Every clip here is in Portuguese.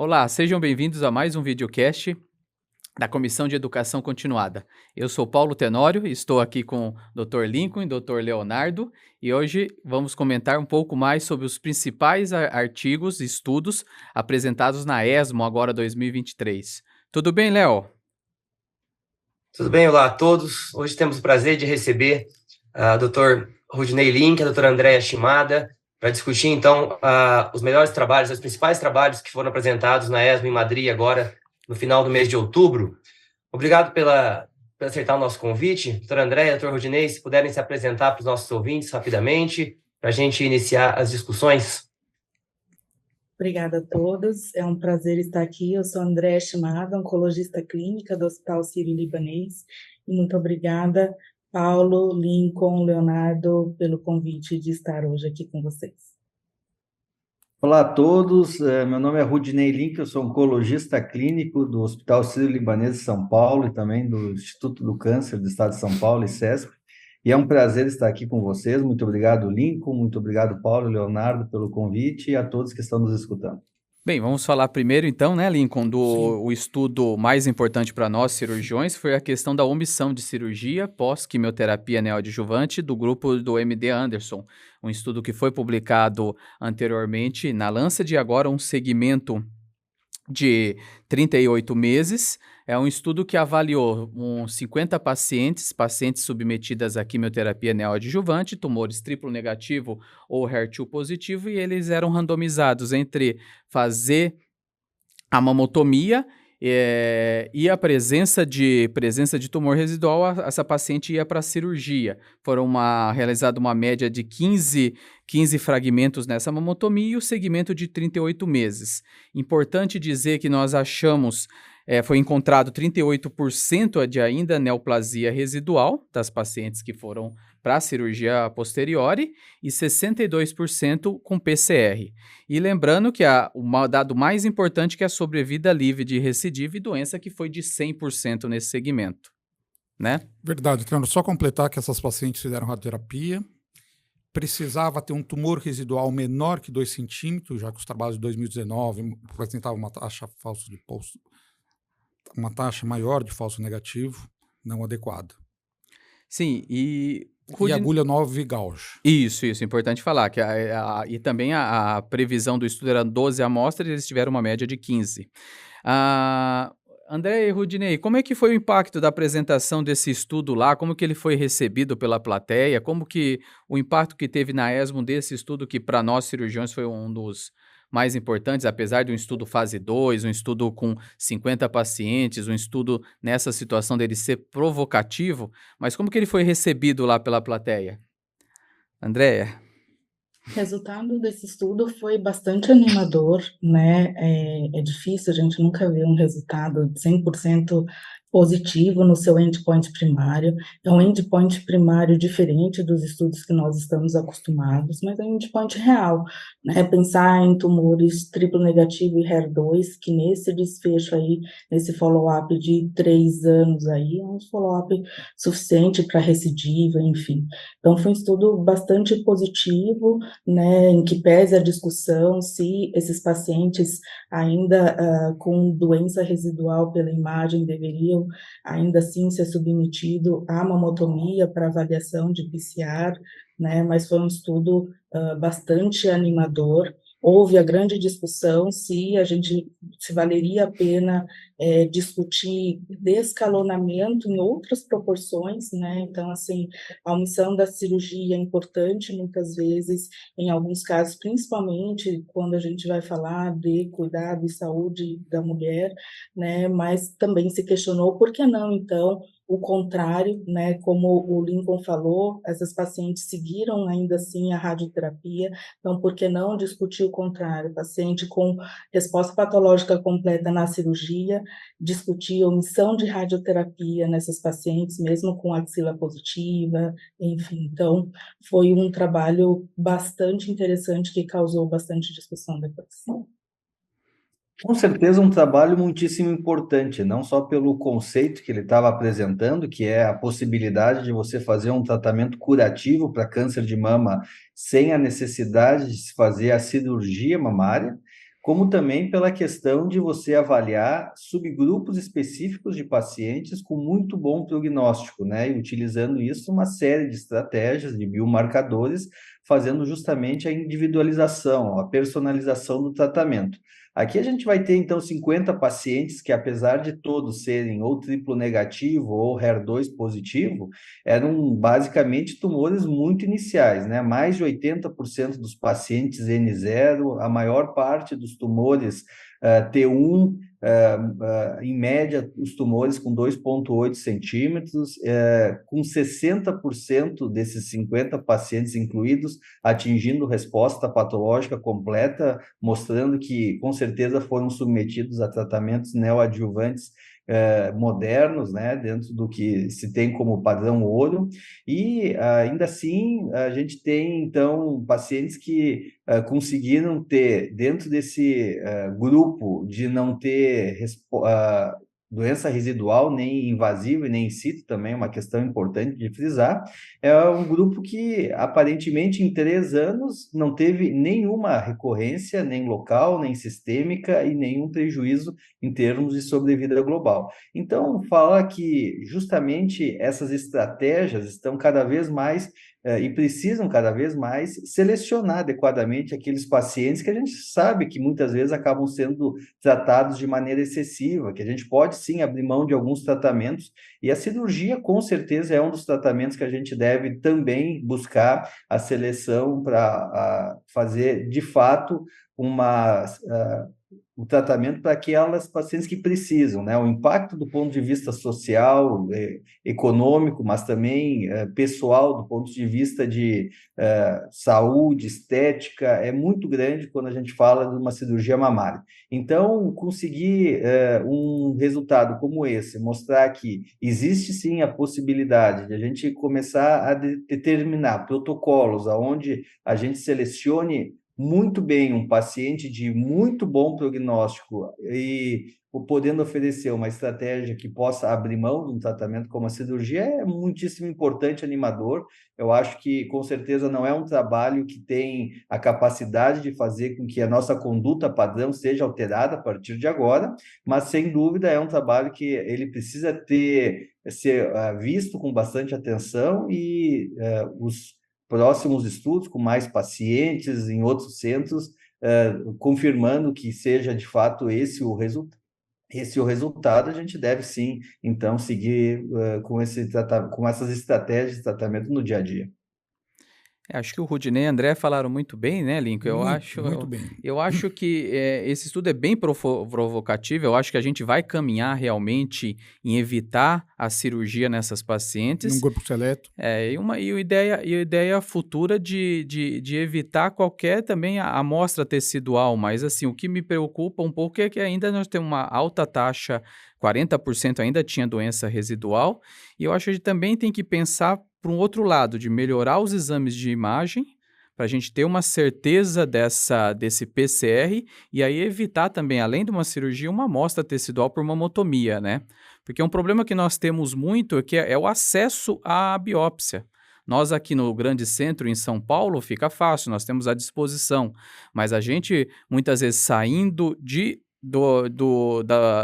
Olá, sejam bem-vindos a mais um videocast da Comissão de Educação Continuada. Eu sou Paulo Tenório, estou aqui com o Dr. Lincoln e o Dr. Leonardo e hoje vamos comentar um pouco mais sobre os principais artigos e estudos apresentados na ESMO agora 2023. Tudo bem, Léo? Tudo bem, olá a todos. Hoje temos o prazer de receber a Dr. Rudinei Link, a doutora Andréa Shimada, para discutir, então, os melhores trabalhos, os principais trabalhos que foram apresentados na ESMO em Madrid agora, no final do mês de outubro. Obrigado por aceitar o nosso convite. Doutora Andréa, doutor Rudinei, se puderem se apresentar para os nossos ouvintes rapidamente, para a gente iniciar as discussões. Obrigada a todos, é um prazer estar aqui. Eu sou Andréa Shimada, oncologista clínica do Hospital Sírio-Libanês, e muito obrigada, Paulo, Lincoln, Leonardo, pelo convite de estar hoje aqui com vocês. Olá a todos, meu nome é Rudinei Link, eu sou oncologista clínico do Hospital Sírio-Libanês de São Paulo e também do Instituto do Câncer do Estado de São Paulo, ICESP, e é um prazer estar aqui com vocês. Muito obrigado, Lincoln, muito obrigado, Paulo e Leonardo, pelo convite e a todos que estão nos escutando. Bem, vamos falar primeiro então, né, Lincoln, o estudo mais importante para nós, cirurgiões, foi a questão da omissão de cirurgia pós-quimioterapia neoadjuvante do grupo do MD Anderson, um estudo que foi publicado anteriormente na Lancet e agora um segmento de 38 meses. É um estudo que avaliou 50 pacientes submetidas à quimioterapia neoadjuvante, tumores triplo negativo ou HER2 positivo, e eles eram randomizados entre fazer a mamotomia e a presença de tumor residual, essa paciente ia para a cirurgia. Foram realizada uma média de 15 fragmentos nessa mamotomia e o segmento de 38 meses. Importante dizer que nós achamos, foi encontrado 38% de ainda neoplasia residual das pacientes que foram para a cirurgia posteriori e 62% com PCR. E lembrando que o dado mais importante que é a sobrevida livre de recidiva e doença, que foi de 100% nesse segmento, né? Verdade, Leonardo. Só completar que essas pacientes fizeram radioterapia, precisava ter um tumor residual menor que 2 centímetros, já que os trabalhos de 2019 apresentavam uma taxa maior de falso negativo, não adequada. Sim, e agulha 9 Gauge. Isso, importante falar, que e também a previsão do estudo era 12 amostras e eles tiveram uma média de 15. André e Rudinei, como é que foi o impacto da apresentação desse estudo lá? Como que ele foi recebido pela plateia? Como que o impacto que teve na ESMO desse estudo, que para nós cirurgiões foi um dos mais importantes, apesar de um estudo fase 2, um estudo com 50 pacientes, um estudo nessa situação dele ser provocativo, mas como que ele foi recebido lá pela plateia? Andréia? O resultado desse estudo foi bastante animador, né? É difícil, a gente nunca vê um resultado de 100% positivo no seu endpoint primário. É um endpoint primário diferente dos estudos que nós estamos acostumados, mas é um endpoint real, né? Pensar em tumores triplo negativo e HER2, que nesse desfecho aí, nesse follow-up de 3 anos aí, é um follow-up suficiente para recidiva, enfim. Então, foi um estudo bastante positivo, né, em que pese a discussão se esses pacientes ainda com doença residual pela imagem deveriam ainda assim ser submetido à mamotomia para avaliação de PCR, né, mas foi um estudo bastante animador. Houve a grande discussão se valeria a pena discutir descalonamento em outras proporções, né? Então, assim, a omissão da cirurgia é importante muitas vezes, em alguns casos, principalmente quando a gente vai falar de cuidado e saúde da mulher, né? Mas também se questionou por que não, então, o contrário, né? Como o Lincoln falou, essas pacientes seguiram ainda assim a radioterapia, então por que não discutir o contrário? Paciente com resposta patológica completa na cirurgia, discutir omissão de radioterapia nessas pacientes, mesmo com axila positiva, enfim. Então, foi um trabalho bastante interessante que causou bastante discussão depois. Com certeza um trabalho muitíssimo importante, não só pelo conceito que ele estava apresentando, que é a possibilidade de você fazer um tratamento curativo para câncer de mama sem a necessidade de se fazer a cirurgia mamária, como também pela questão de você avaliar subgrupos específicos de pacientes com muito bom prognóstico, né? E utilizando isso uma série de estratégias de biomarcadores, fazendo justamente a individualização, a personalização do tratamento. Aqui a gente vai ter, então, 50 pacientes que, apesar de todos serem ou triplo negativo ou HER2 positivo, eram basicamente tumores muito iniciais, né? Mais de 80% dos pacientes N0, a maior parte dos tumores T1, em média, os tumores com 2,8 centímetros, com 60% desses 50 pacientes incluídos atingindo resposta patológica completa, mostrando que, com certeza, foram submetidos a tratamentos neoadjuvantes modernos, né, dentro do que se tem como padrão ouro, e ainda assim a gente tem, então, pacientes que conseguiram ter, dentro desse grupo de não ter doença residual, nem invasiva e nem in situ, também uma questão importante de frisar, é um grupo que, aparentemente, em 3 anos, não teve nenhuma recorrência, nem local, nem sistêmica, e nenhum prejuízo em termos de sobrevida global. Então, falar que justamente essas estratégias estão cada vez mais e precisam cada vez mais selecionar adequadamente aqueles pacientes que a gente sabe que muitas vezes acabam sendo tratados de maneira excessiva, que a gente pode sim abrir mão de alguns tratamentos, e a cirurgia com certeza é um dos tratamentos que a gente deve também buscar a seleção para fazer de fato o tratamento para aquelas pacientes que precisam, né? O impacto do ponto de vista social, econômico, mas também pessoal, do ponto de vista de saúde, estética, é muito grande quando a gente fala de uma cirurgia mamária. Então, conseguir um resultado como esse, mostrar que existe sim a possibilidade de a gente começar a determinar protocolos onde a gente selecione muito bem um paciente de muito bom prognóstico e podendo oferecer uma estratégia que possa abrir mão de um tratamento como a cirurgia é muitíssimo importante, animador. Eu acho que, com certeza, não é um trabalho que tem a capacidade de fazer com que a nossa conduta padrão seja alterada a partir de agora, mas, sem dúvida, é um trabalho que ele precisa ser visto com bastante atenção e os próximos estudos com mais pacientes em outros centros, confirmando que seja de fato esse o resultado, a gente deve sim, então, seguir com essas estratégias de tratamento no dia a dia. Acho que o Rudinei e o André falaram muito bem, né, Lincoln? Muito bem. Eu acho que esse estudo é bem provocativo. Eu acho que a gente vai caminhar realmente em evitar a cirurgia nessas pacientes. Num grupo seleto. E a ideia futura de evitar qualquer também amostra tecidual, mas assim, o que me preocupa um pouco é que ainda nós temos uma alta taxa, 40% ainda tinha doença residual, e eu acho que a gente também tem que pensar para um outro lado, de melhorar os exames de imagem, para a gente ter uma certeza desse PCR, e aí evitar também, além de uma cirurgia, uma amostra tecidual por mamotomia, né? Porque um problema que nós temos muito é o acesso à biópsia. Nós aqui no Grande Centro, em São Paulo, fica fácil, nós temos à disposição, mas a gente, muitas vezes, saindo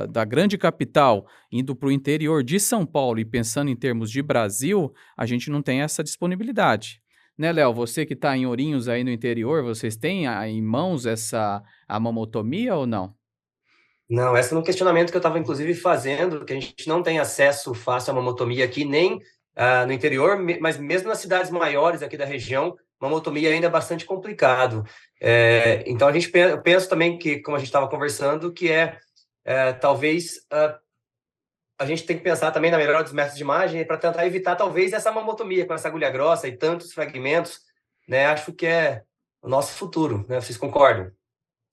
da grande capital, indo para o interior de São Paulo e pensando em termos de Brasil, a gente não tem essa disponibilidade. Né, Léo? Você que está em Ourinhos aí no interior, vocês têm em mãos a mamotomia ou não? Não, esse é um questionamento que eu estava, inclusive, fazendo, que a gente não tem acesso fácil à mamotomia aqui, nem no interior, mas mesmo nas cidades maiores aqui da região, mamotomia ainda é bastante complicado. Então, eu penso também que, como a gente estava conversando, que talvez a gente tem que pensar também na melhora dos métodos de imagem para tentar evitar, talvez, essa mamotomia com essa agulha grossa e tantos fragmentos, né? Acho que é o nosso futuro, né? Vocês concordam?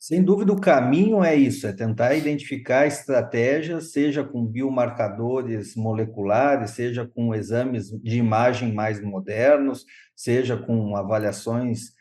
Sem dúvida, o caminho é isso, é tentar identificar estratégias, seja com biomarcadores moleculares, seja com exames de imagem mais modernos, seja com avaliações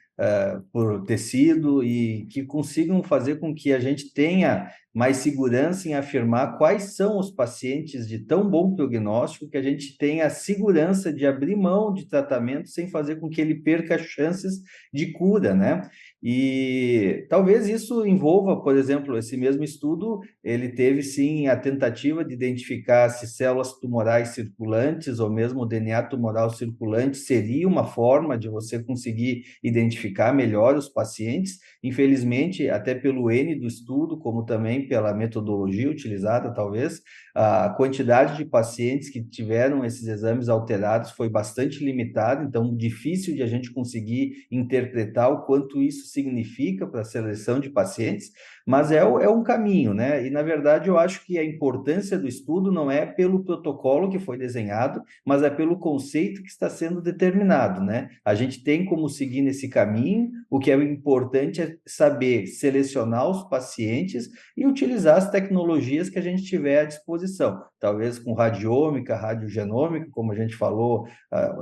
por tecido e que consigam fazer com que a gente tenha mais segurança em afirmar quais são os pacientes de tão bom prognóstico que a gente tenha a segurança de abrir mão de tratamento sem fazer com que ele perca chances de cura, né? E talvez isso envolva, por exemplo, esse mesmo estudo, ele teve sim a tentativa de identificar se células tumorais circulantes ou mesmo o DNA tumoral circulante seria uma forma de você conseguir identificar melhor os pacientes. Infelizmente, até pelo N do estudo, como também pela metodologia utilizada, talvez, a quantidade de pacientes que tiveram esses exames alterados foi bastante limitada, então difícil de a gente conseguir interpretar o quanto isso significa para a seleção de pacientes, mas é um caminho, né? E, na verdade, eu acho que a importância do estudo não é pelo protocolo que foi desenhado, mas é pelo conceito que está sendo determinado, né? A gente tem como seguir nesse caminho, o que é importante é saber selecionar os pacientes e utilizar as tecnologias que a gente tiver à disposição, talvez com radiômica, radiogenômica, como a gente falou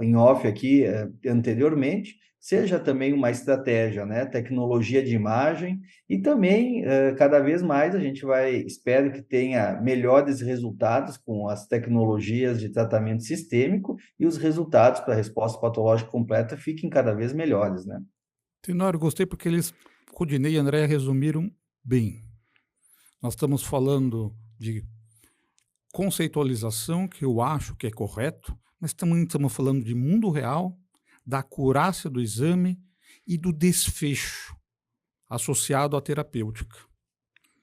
em off aqui anteriormente, seja também uma estratégia, né? Tecnologia de imagem e também, cada vez mais, a gente espero que tenha melhores resultados com as tecnologias de tratamento sistêmico e os resultados para a resposta patológica completa fiquem cada vez melhores, né? Tenório, gostei porque Rudinei e André resumiram bem. Nós estamos falando de conceitualização, que eu acho que é correto, mas também estamos falando de mundo real, da acurácia do exame e do desfecho associado à terapêutica.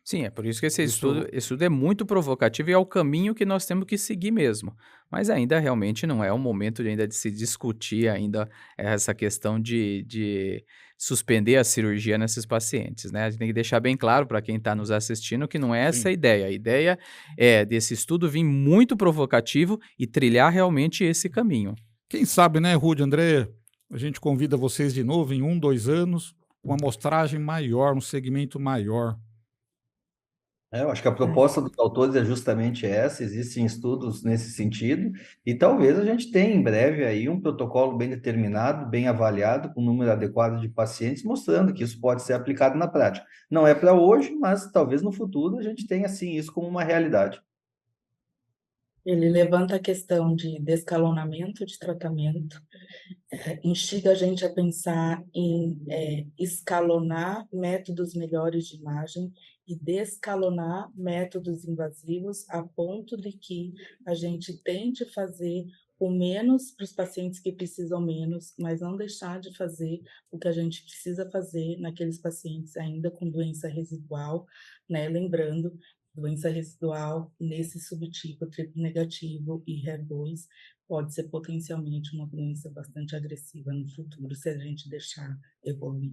Sim, é por isso que esse estudo é muito provocativo e é o caminho que nós temos que seguir mesmo. Mas ainda realmente não é o momento ainda de se discutir ainda essa questão de suspender a cirurgia nesses pacientes, né? A gente tem que deixar bem claro para quem está nos assistindo que não é essa a ideia. A ideia é desse estudo vir muito provocativo e trilhar realmente esse caminho. Quem sabe, né, Rude, André, a gente convida vocês de novo em 1, 2 anos, com uma amostragem maior, um segmento maior. Eu acho que a proposta dos autores é justamente essa, existem estudos nesse sentido, e talvez a gente tenha em breve aí um protocolo bem determinado, bem avaliado, com um número adequado de pacientes, mostrando que isso pode ser aplicado na prática. Não é para hoje, mas talvez no futuro a gente tenha sim isso como uma realidade. Ele levanta a questão de descalonamento de tratamento, instiga a gente a pensar em escalonar métodos melhores de imagem e descalonar métodos invasivos a ponto de que a gente tente fazer o menos para os pacientes que precisam menos, mas não deixar de fazer o que a gente precisa fazer naqueles pacientes ainda com doença residual, né? Lembrando, doença residual nesse subtipo triplo negativo e HER2 pode ser potencialmente uma doença bastante agressiva no futuro, se a gente deixar evoluir.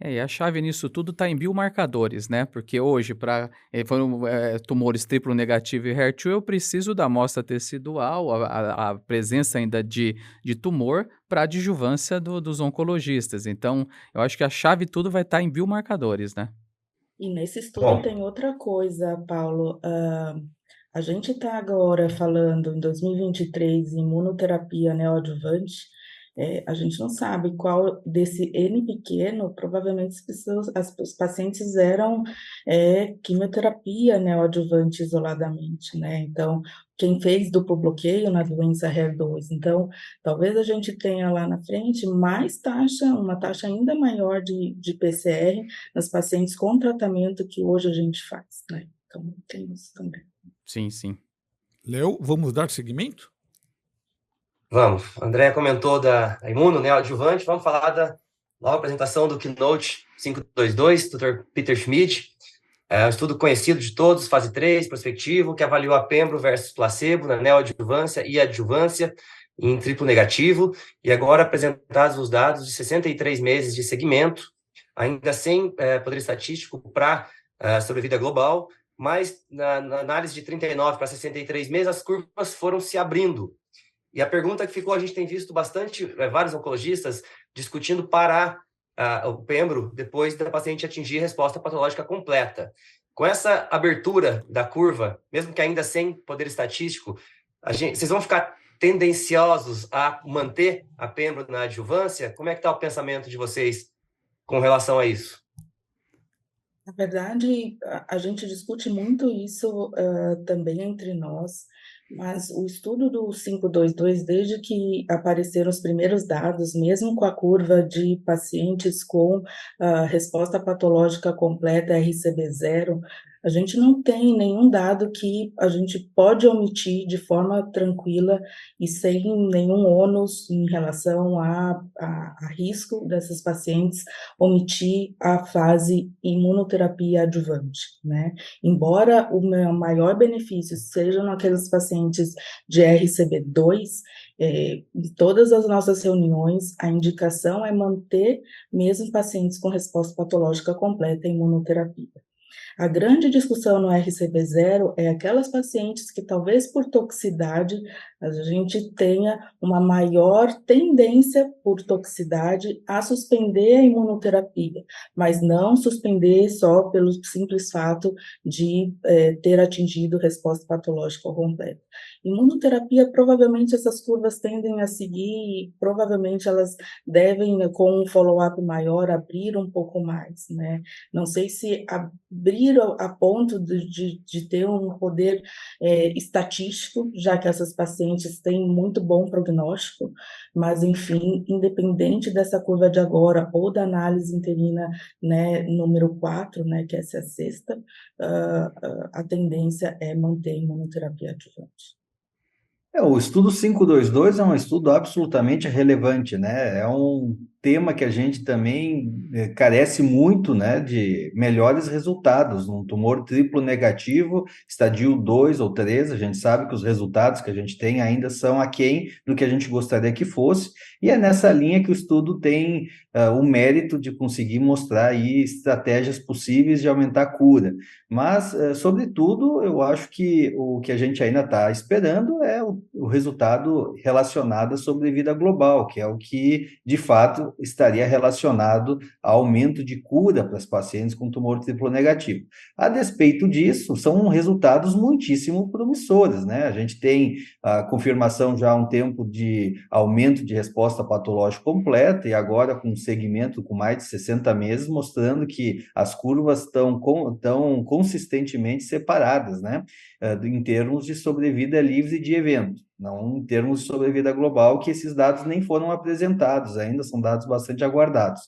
E a chave nisso tudo está em biomarcadores, né? Porque hoje, para tumores triplo negativo e HER2, eu preciso da amostra tecidual, a presença ainda de tumor para adjuvância dos oncologistas. Então, eu acho que a chave tudo vai estar em biomarcadores, né? E nesse estudo tem outra coisa, Paulo. A gente está agora falando em 2023 em imunoterapia neoadjuvante. A gente não sabe qual desse N pequeno, provavelmente os pacientes fizeram quimioterapia neoadjuvante isoladamente, né? Então, quem fez duplo bloqueio na doença HER2. Então, talvez a gente tenha lá na frente uma taxa ainda maior de PCR nas pacientes com tratamento que hoje a gente faz, né? Então, tem isso também. Sim, sim. Léo, vamos dar seguimento? Vamos. A Andrea comentou da imuno neoadjuvante. Vamos falar da nova apresentação do Keynote 522, Dr. Peter Schmid. É um estudo conhecido de todos, fase 3, prospectivo, que avaliou a pembro versus placebo na neoadjuvância e adjuvância em triplo negativo. E agora apresentados os dados de 63 meses de segmento, ainda sem poder estatístico para sobrevida global, mas na análise de 39 para 63 meses, as curvas foram se abrindo. E a pergunta que ficou, a gente tem visto bastante, vários oncologistas discutindo parar o pembro depois da paciente atingir resposta patológica completa. Com essa abertura da curva, mesmo que ainda sem poder estatístico, vocês vão ficar tendenciosos a manter a pembro na adjuvância? Como é que está o pensamento de vocês com relação a isso? Na verdade, a gente discute muito isso também entre nós, mas o estudo do 522, desde que apareceram os primeiros dados, mesmo com a curva de pacientes com resposta patológica completa RCB0, a gente não tem nenhum dado que a gente pode omitir de forma tranquila e sem nenhum ônus em relação a risco desses pacientes omitir a fase imunoterapia adjuvante, né? Embora o maior benefício seja naqueles pacientes de RCB2, em todas as nossas reuniões, a indicação é manter mesmo pacientes com resposta patológica completa em imunoterapia. A grande discussão no RCB0 é aquelas pacientes que talvez por toxicidade a gente tenha uma maior tendência por toxicidade a suspender a imunoterapia, mas não suspender só pelo simples fato de ter atingido resposta patológica completa. Imunoterapia, provavelmente essas curvas tendem a seguir e provavelmente elas devem, com um follow-up maior, abrir um pouco mais, né? Não sei se abrir a ponto de ter um poder estatístico, já que essas pacientes têm muito bom prognóstico, mas, enfim, independente dessa curva de agora ou da análise interina, né, número 4, né, que essa é a sexta, a tendência é manter a imunoterapia adjuvante. O estudo 522 é um estudo absolutamente relevante, né? É um tema que a gente também carece muito, né, de melhores resultados. Um tumor triplo negativo, estadio 2 ou 3, a gente sabe que os resultados que a gente tem ainda são aquém do que a gente gostaria que fosse, e é nessa linha que o estudo tem o mérito de conseguir mostrar aí estratégias possíveis de aumentar a cura. Mas, sobretudo, eu acho que o que a gente ainda está esperando é o resultado relacionado à sobrevida global, que é o que, de fato, estaria relacionado ao aumento de cura para os pacientes com tumor triplo negativo. A despeito disso, são resultados muitíssimo promissores, né? A gente tem a confirmação já há um tempo de aumento de resposta patológica completa e agora com um segmento com mais de 60 meses, mostrando que as curvas estão consistentemente separadas, né? Em termos de sobrevida livre de evento, não em termos de sobrevida global, que esses dados nem foram apresentados ainda, são dados bastante aguardados.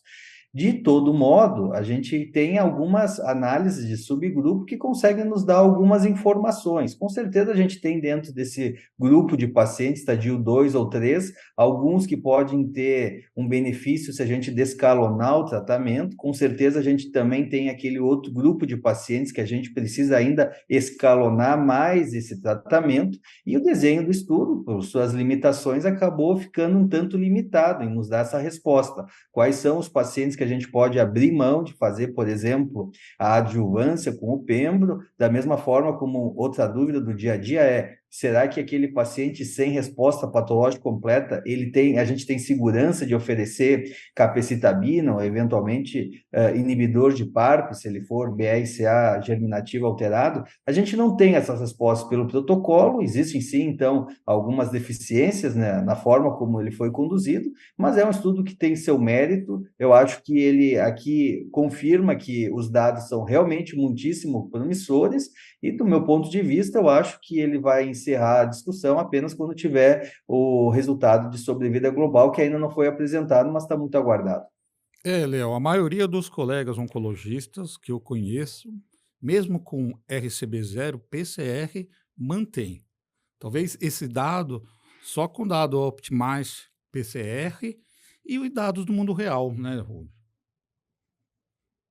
De todo modo, a gente tem algumas análises de subgrupo que conseguem nos dar algumas informações. Com certeza, a gente tem dentro desse grupo de pacientes, estadio 2 ou 3, alguns que podem ter um benefício se a gente descalonar o tratamento. Com certeza, a gente também tem aquele outro grupo de pacientes que a gente precisa ainda escalonar mais esse tratamento. E o desenho do estudo, por suas limitações, acabou ficando um tanto limitado em nos dar essa resposta. Quais são os pacientes que a gente pode abrir mão de fazer, por exemplo, a adjuvância com o pembro, da mesma forma como outra dúvida do dia a dia é: será que aquele paciente sem resposta patológica completa, a gente tem segurança de oferecer capecitabina ou eventualmente inibidor de PARP, se ele for BRCA germinativo alterado? A gente não tem essas respostas pelo protocolo, existem sim, então, algumas deficiências, né, na forma como ele foi conduzido, mas é um estudo que tem seu mérito. Eu acho que ele aqui confirma que os dados são realmente muitíssimo promissores e, do meu ponto de vista, eu acho que ele vai encerrar a discussão apenas quando tiver o resultado de sobrevida global, que ainda não foi apresentado, mas está muito aguardado. Léo, a maioria dos colegas oncologistas que eu conheço, mesmo com RCB0, PCR, mantém. Talvez esse dado, só com dado Optimize PCR e os dados do mundo real, né, Rui?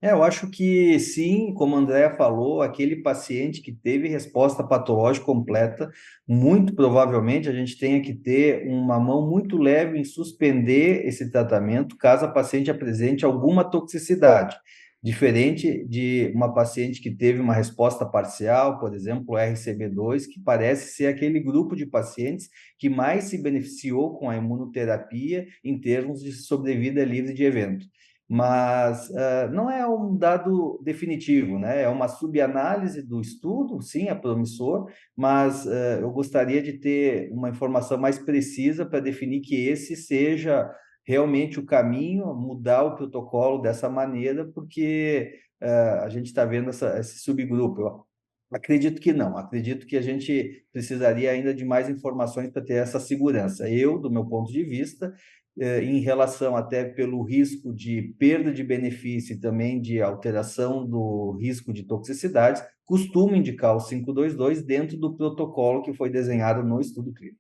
Eu acho que sim, como a Andrea falou, aquele paciente que teve resposta patológica completa, muito provavelmente a gente tenha que ter uma mão muito leve em suspender esse tratamento, caso a paciente apresente alguma toxicidade. Diferente de uma paciente que teve uma resposta parcial, por exemplo, RCB2, que parece ser aquele grupo de pacientes que mais se beneficiou com a imunoterapia em termos de sobrevida livre de evento. Mas não é um dado definitivo, né? É uma subanálise do estudo, sim, é promissor, mas eu gostaria de ter uma informação mais precisa para definir que esse seja realmente o caminho, mudar o protocolo dessa maneira, porque a gente está vendo esse subgrupo. Eu acredito que não, acredito que a gente precisaria ainda de mais informações para ter essa segurança. Eu, do meu ponto de vista, em relação até pelo risco de perda de benefício e também de alteração do risco de toxicidades, costumo indicar o 522 dentro do protocolo que foi desenhado no estudo clínico.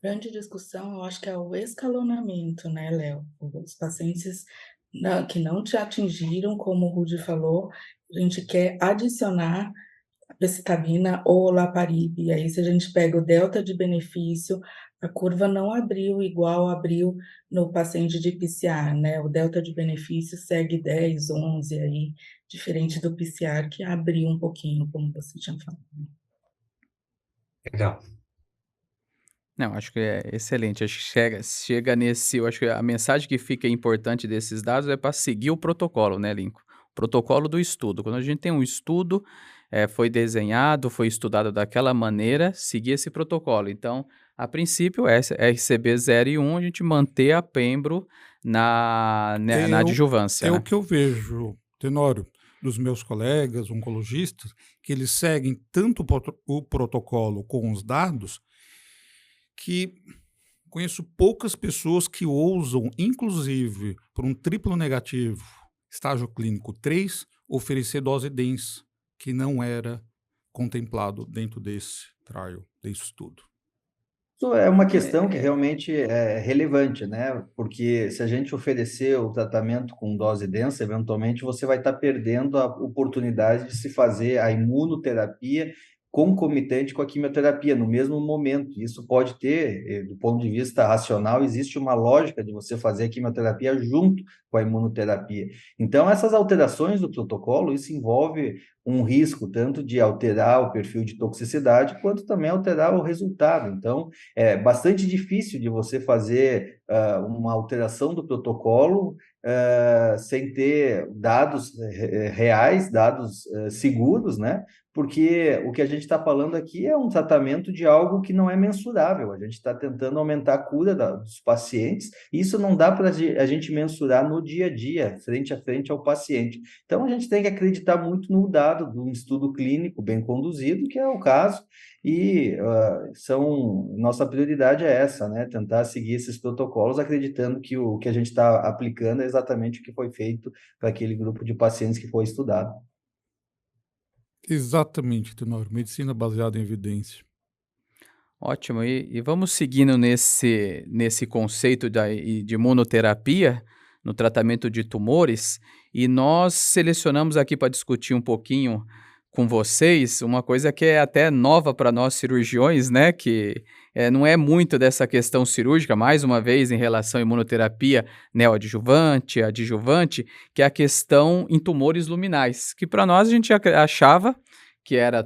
Grande discussão, eu acho que é o escalonamento, né, Léo? Os pacientes que não te atingiram, como o Rudi falou, a gente quer adicionar a precitabina ou olaparib, e aí se a gente pega o delta de benefício, a curva não abriu igual abriu no paciente de PCR, né? O delta de benefício segue 10, 11 aí, diferente do PCR que abriu um pouquinho, como você tinha falado. Legal. Não, acho que é excelente. Acho que chega nesse. Eu acho que a mensagem que fica importante desses dados é para seguir o protocolo, né, Lincoln? O protocolo do estudo. Quando a gente tem um estudo, foi desenhado, foi estudado daquela maneira, seguir esse protocolo. Então, a princípio, RCB 0 e 1, a gente manter a pembro na adjuvância, É né? o que eu vejo, Tenório, dos meus colegas oncologistas, que eles seguem tanto o protocolo com os dados, que conheço poucas pessoas que ousam, inclusive, por um triplo negativo, estágio clínico 3, oferecer dose densa, que não era contemplado dentro desse trial, desse estudo. Isso é uma questão que realmente é relevante, né? Porque se a gente oferecer o tratamento com dose densa, eventualmente você vai estar perdendo a oportunidade de se fazer a imunoterapia concomitante com a quimioterapia no mesmo momento. Isso pode ter, do ponto de vista racional, existe uma lógica de você fazer a quimioterapia junto com a imunoterapia. Então, essas alterações do protocolo, isso envolve um risco tanto de alterar o perfil de toxicidade, quanto também alterar o resultado. Então, é bastante difícil de você fazer uma alteração do protocolo sem ter dados reais, dados seguros, né? Porque o que a gente está falando aqui é um tratamento de algo que não é mensurável. A gente está tentando aumentar a cura dos pacientes, e isso não dá para a gente mensurar no dia a dia, frente a frente ao paciente. Então, a gente tem que acreditar muito no dado de um estudo clínico bem conduzido, que é o caso, e nossa prioridade é essa, né? Tentar seguir esses protocolos, acreditando que o que a gente está aplicando é exatamente o que foi feito para aquele grupo de pacientes que foi estudado. Exatamente, Tenório. Medicina baseada em evidência. Ótimo, e vamos seguindo nesse conceito de imunoterapia no tratamento de tumores, e nós selecionamos aqui para discutir um pouquinho com vocês uma coisa que é até nova para nós cirurgiões, né, que não é muito dessa questão cirúrgica, mais uma vez em relação à imunoterapia neoadjuvante, adjuvante, que é a questão em tumores luminais, que para nós a gente achava que era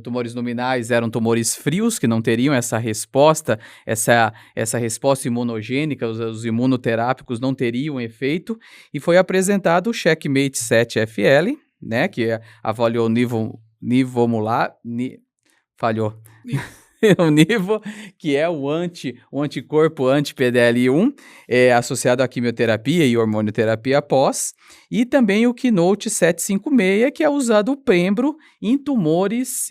tumores luminais, eram tumores frios, que não teriam essa resposta, essa resposta imunogênica, os imunoterápicos não teriam efeito, e foi apresentado o CheckMate 7FL, né, que avaliou o falhou. O Nivo, que é o anticorpo anti-PDL1, associado à quimioterapia e hormonioterapia pós, e também o Keynote 756, que é usado o pembro em tumores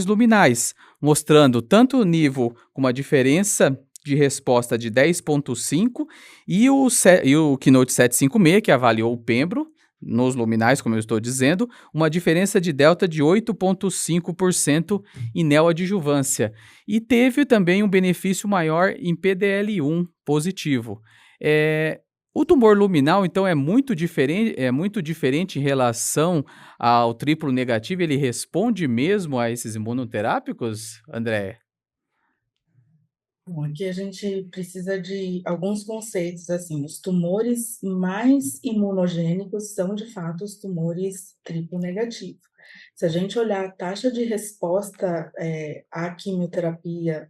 luminais, mostrando tanto o Nivo com uma diferença de resposta de 10,5 e o Keynote 756, que avaliou o pembro nos luminais, como eu estou dizendo, uma diferença de delta de 8,5% em neoadjuvância. E teve também um benefício maior em PDL1 positivo. O tumor luminal, então, é muito diferente em relação ao triplo negativo? Ele responde mesmo a esses imunoterápicos, André? Bom, aqui a gente precisa de alguns conceitos, assim, os tumores mais imunogênicos são, de fato, os tumores triplo negativo. Se a gente olhar a taxa de resposta à quimioterapia,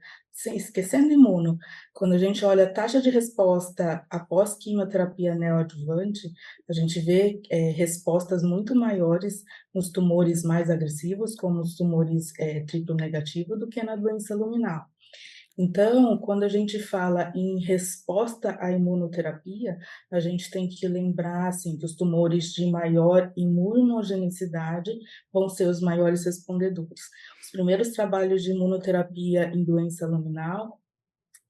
esquecendo imuno, quando a gente olha a taxa de resposta após quimioterapia neoadjuvante, a gente vê respostas muito maiores nos tumores mais agressivos, como os tumores triplo negativo, do que na doença luminal. Então, quando a gente fala em resposta à imunoterapia, a gente tem que lembrar assim, que os tumores de maior imunogenicidade vão ser os maiores respondedores. Os primeiros trabalhos de imunoterapia em doença luminal,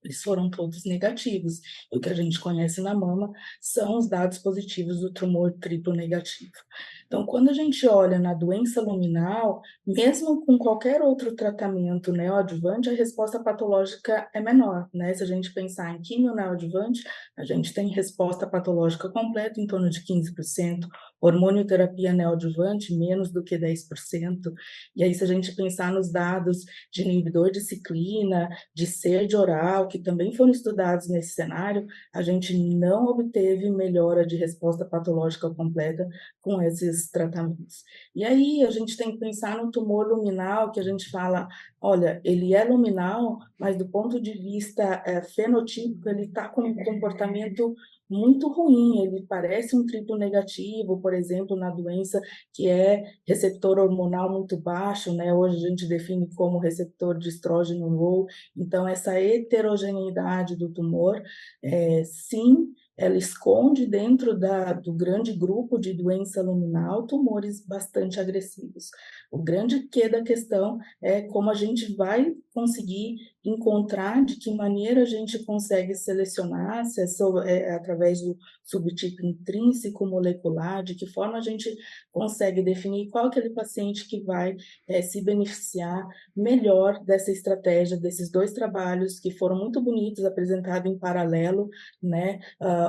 eles foram todos negativos. O que a gente conhece na mama são os dados positivos do tumor triplo negativo. Então, quando a gente olha na doença luminal, mesmo com qualquer outro tratamento neoadjuvante, a resposta patológica é menor, né? Se a gente pensar em quimio neoadjuvante, a gente tem resposta patológica completa em torno de 15%, hormonioterapia neoadjuvante menos do que 10%, e aí se a gente pensar nos dados de inibidor de ciclina, de SERD oral, que também foram estudados nesse cenário, a gente não obteve melhora de resposta patológica completa com esses tratamentos. E aí a gente tem que pensar no tumor luminal, que a gente fala, olha, ele é luminal, mas do ponto de vista fenotípico, ele está com um comportamento muito ruim, ele parece um triplo negativo, por exemplo, na doença que é receptor hormonal muito baixo, né? Hoje a gente define como receptor de estrógeno low, então essa heterogeneidade do tumor, sim, ela esconde dentro do grande grupo de doença luminal tumores bastante agressivos. O grande quê da questão é como a gente vai conseguir encontrar de que maneira a gente consegue selecionar, se é através do subtipo intrínseco molecular, de que forma a gente consegue definir qual aquele paciente que vai se beneficiar melhor dessa estratégia, desses dois trabalhos que foram muito bonitos, apresentados em paralelo, né?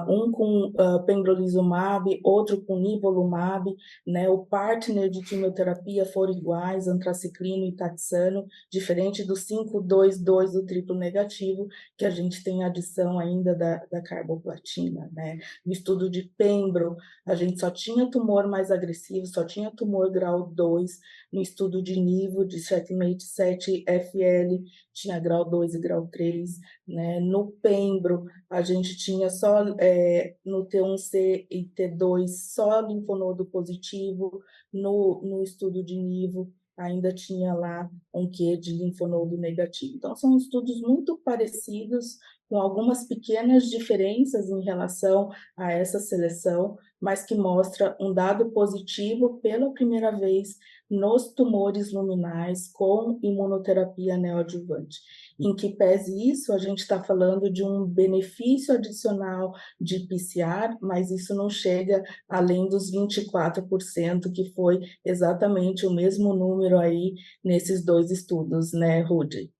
Um com pembrolizumab, outro com nivolumab, né? O partner de quimioterapia foram iguais, antraciclino e taxano, diferente do 5-2-2 do triplo negativo, que a gente tem adição ainda da carboplatina, né? No estudo de pembro, a gente só tinha tumor mais agressivo, só tinha tumor grau 2, no estudo de nivo, de CheckMate 7FL, tinha grau 2 e grau 3, né? No pembro, a gente tinha só no T1C e T2, só linfonodo positivo, no estudo de nivo, ainda tinha lá um quê de linfonodo negativo. Então, são estudos muito parecidos, com algumas pequenas diferenças em relação a essa seleção, mas que mostra um dado positivo pela primeira vez nos tumores luminais com imunoterapia neoadjuvante. Em que pese isso, a gente está falando de um benefício adicional de PCR, mas isso não chega além dos 24%, que foi exatamente o mesmo número aí nesses dois estudos, né, Rudy?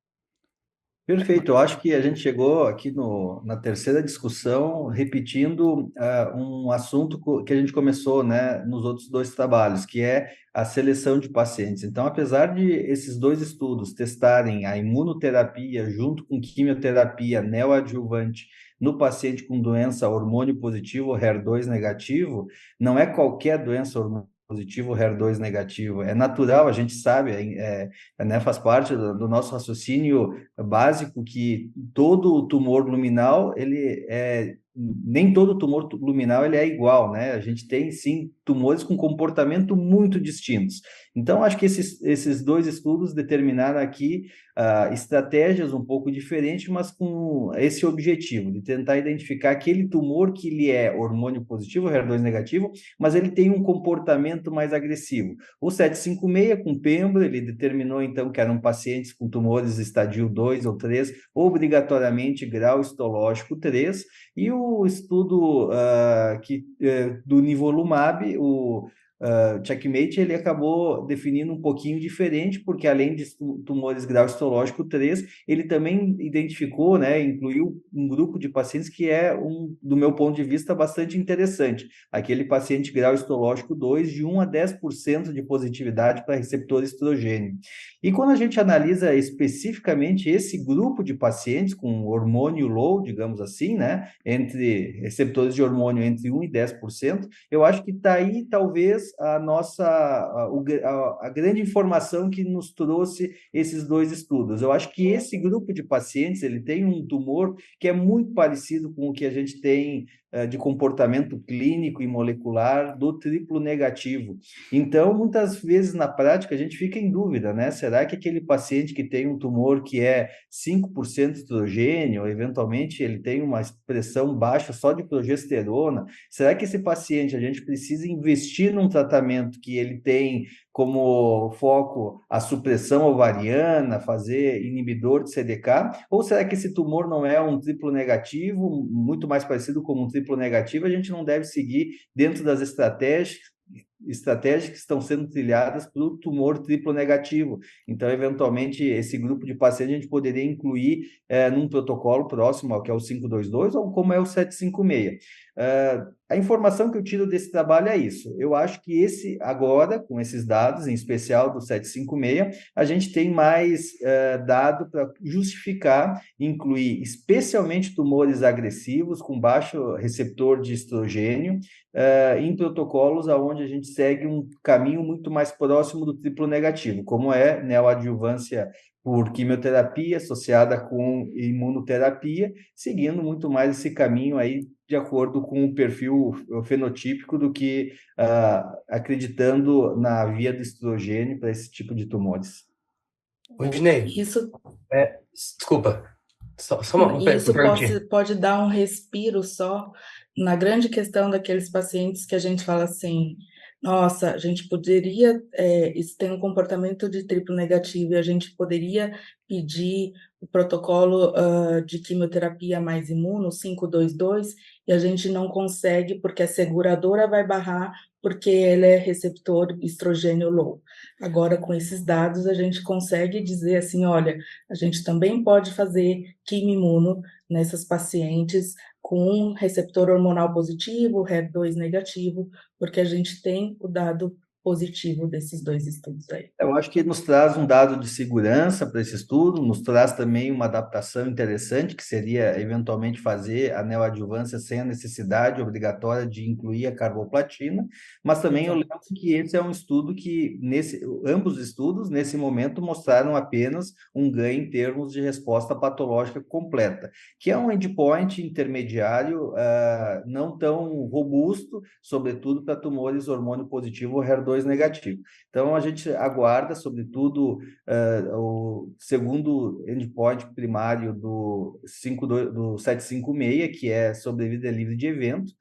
Perfeito, eu acho que a gente chegou aqui na terceira discussão repetindo um assunto que a gente começou, né, nos outros dois trabalhos, que é a seleção de pacientes. Então, apesar de esses dois estudos testarem a imunoterapia junto com quimioterapia neoadjuvante no paciente com doença hormônio positivo, HER2 negativo, não é qualquer doença hormônio positivo, HER2 negativo. É natural, a gente sabe, né, faz parte do nosso raciocínio básico que todo tumor luminal, nem todo tumor luminal ele é igual, né? A gente tem, sim, tumores com comportamento muito distintos. Então, acho que esses dois estudos determinaram aqui estratégias um pouco diferentes, mas com esse objetivo, de tentar identificar aquele tumor que ele é hormônio positivo, HER2 negativo, mas ele tem um comportamento mais agressivo. O 756 com pembro, ele determinou, então, que eram pacientes com tumores estadio 2 ou 3, obrigatoriamente grau histológico 3, e o estudo do nivolumab, o CheckMate, ele acabou definindo um pouquinho diferente, porque além de tumores grau histológico 3, ele também identificou, né, incluiu um grupo de pacientes que do meu ponto de vista, bastante interessante. Aquele paciente grau histológico 2, de 1 a 10% de positividade para receptor estrogênio. E quando a gente analisa especificamente esse grupo de pacientes com hormônio low, digamos assim, né, entre receptores de hormônio entre 1 e 10%, eu acho que está aí, talvez, a grande informação que nos trouxe esses dois estudos. Eu acho que esse grupo de pacientes, ele tem um tumor que é muito parecido com o que a gente tem de comportamento clínico e molecular do triplo negativo. Então, muitas vezes na prática a gente fica em dúvida, né? Será que aquele paciente que tem um tumor que é 5% estrogênio, eventualmente ele tem uma expressão baixa só de progesterona, será que esse paciente a gente precisa investir num tratamento que ele tem como foco a supressão ovariana, fazer inibidor de CDK, ou será que esse tumor não é um triplo negativo, muito mais parecido com um triplo negativo, a gente não deve seguir dentro das estratégias que estão sendo trilhadas para o tumor triplo negativo. Então, eventualmente, esse grupo de pacientes a gente poderia incluir num protocolo próximo ao que é o 522 ou como é o 756. A informação que eu tiro desse trabalho é isso. Eu acho que agora, com esses dados, em especial do 756, a gente tem mais dado para justificar, incluir especialmente tumores agressivos com baixo receptor de estrogênio, em protocolos onde a gente segue um caminho muito mais próximo do triplo negativo, como é neoadjuvância por quimioterapia associada com imunoterapia, seguindo muito mais esse caminho aí de acordo com o perfil fenotípico do que acreditando na via do estrogênio para esse tipo de tumores. Rudinei, Isso, desculpa, só uma isso perguntinha. pode dar um respiro só na grande questão daqueles pacientes que a gente fala assim, nossa, a gente poderia, isso tem um comportamento de triplo negativo, e a gente poderia pedir o protocolo de quimioterapia mais imuno, 522, e a gente não consegue porque a seguradora vai barrar porque ele é receptor estrogênio low. Agora, com esses dados, a gente consegue dizer assim, olha, a gente também pode fazer quimio-imuno nessas pacientes com um receptor hormonal positivo, HER2 negativo, porque a gente tem o dado positivo desses dois estudos aí. Eu acho que nos traz um dado de segurança para esse estudo, nos traz também uma adaptação interessante, que seria eventualmente fazer a neoadjuvância sem a necessidade obrigatória de incluir a carboplatina, mas também eu lembro que esse é um estudo que, ambos estudos, nesse momento, mostraram apenas um ganho em termos de resposta patológica completa, que é um endpoint intermediário não tão robusto, sobretudo para tumores hormônio positivo ou HER2 negativo. Então, a gente aguarda, sobretudo, o segundo endpoint primário do 756, que é sobrevida livre de evento,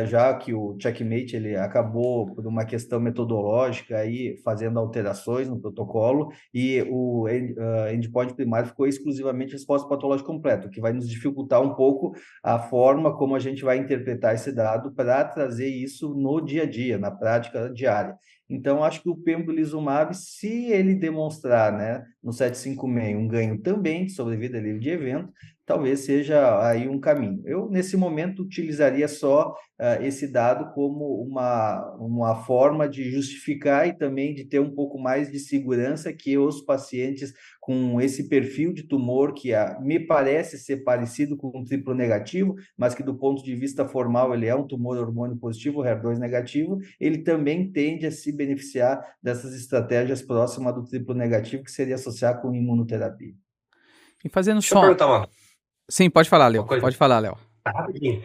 já que o checkmate ele acabou por uma questão metodológica aí fazendo alterações no protocolo e o endpoint primário ficou exclusivamente resposta patológica completa, o que vai nos dificultar um pouco a forma como a gente vai interpretar esse dado para trazer isso no dia a dia, na prática diária. Então, acho que o pembrolizumab, se ele demonstrar, né, no 756 um ganho também de sobrevida livre de evento, talvez seja aí um caminho. Eu, nesse momento, utilizaria só esse dado como uma forma de justificar e também de ter um pouco mais de segurança que os pacientes com esse perfil de tumor que me parece ser parecido com um triplo negativo, mas que do ponto de vista formal ele é um tumor hormônio positivo, HER2 negativo, ele também tende a se beneficiar dessas estratégias próximas do triplo negativo, que seria associar com imunoterapia. E fazendo Deixa eu só... perguntar uma Sim, pode falar, Léo. coisa. Pode falar, Léo. Rapidinho.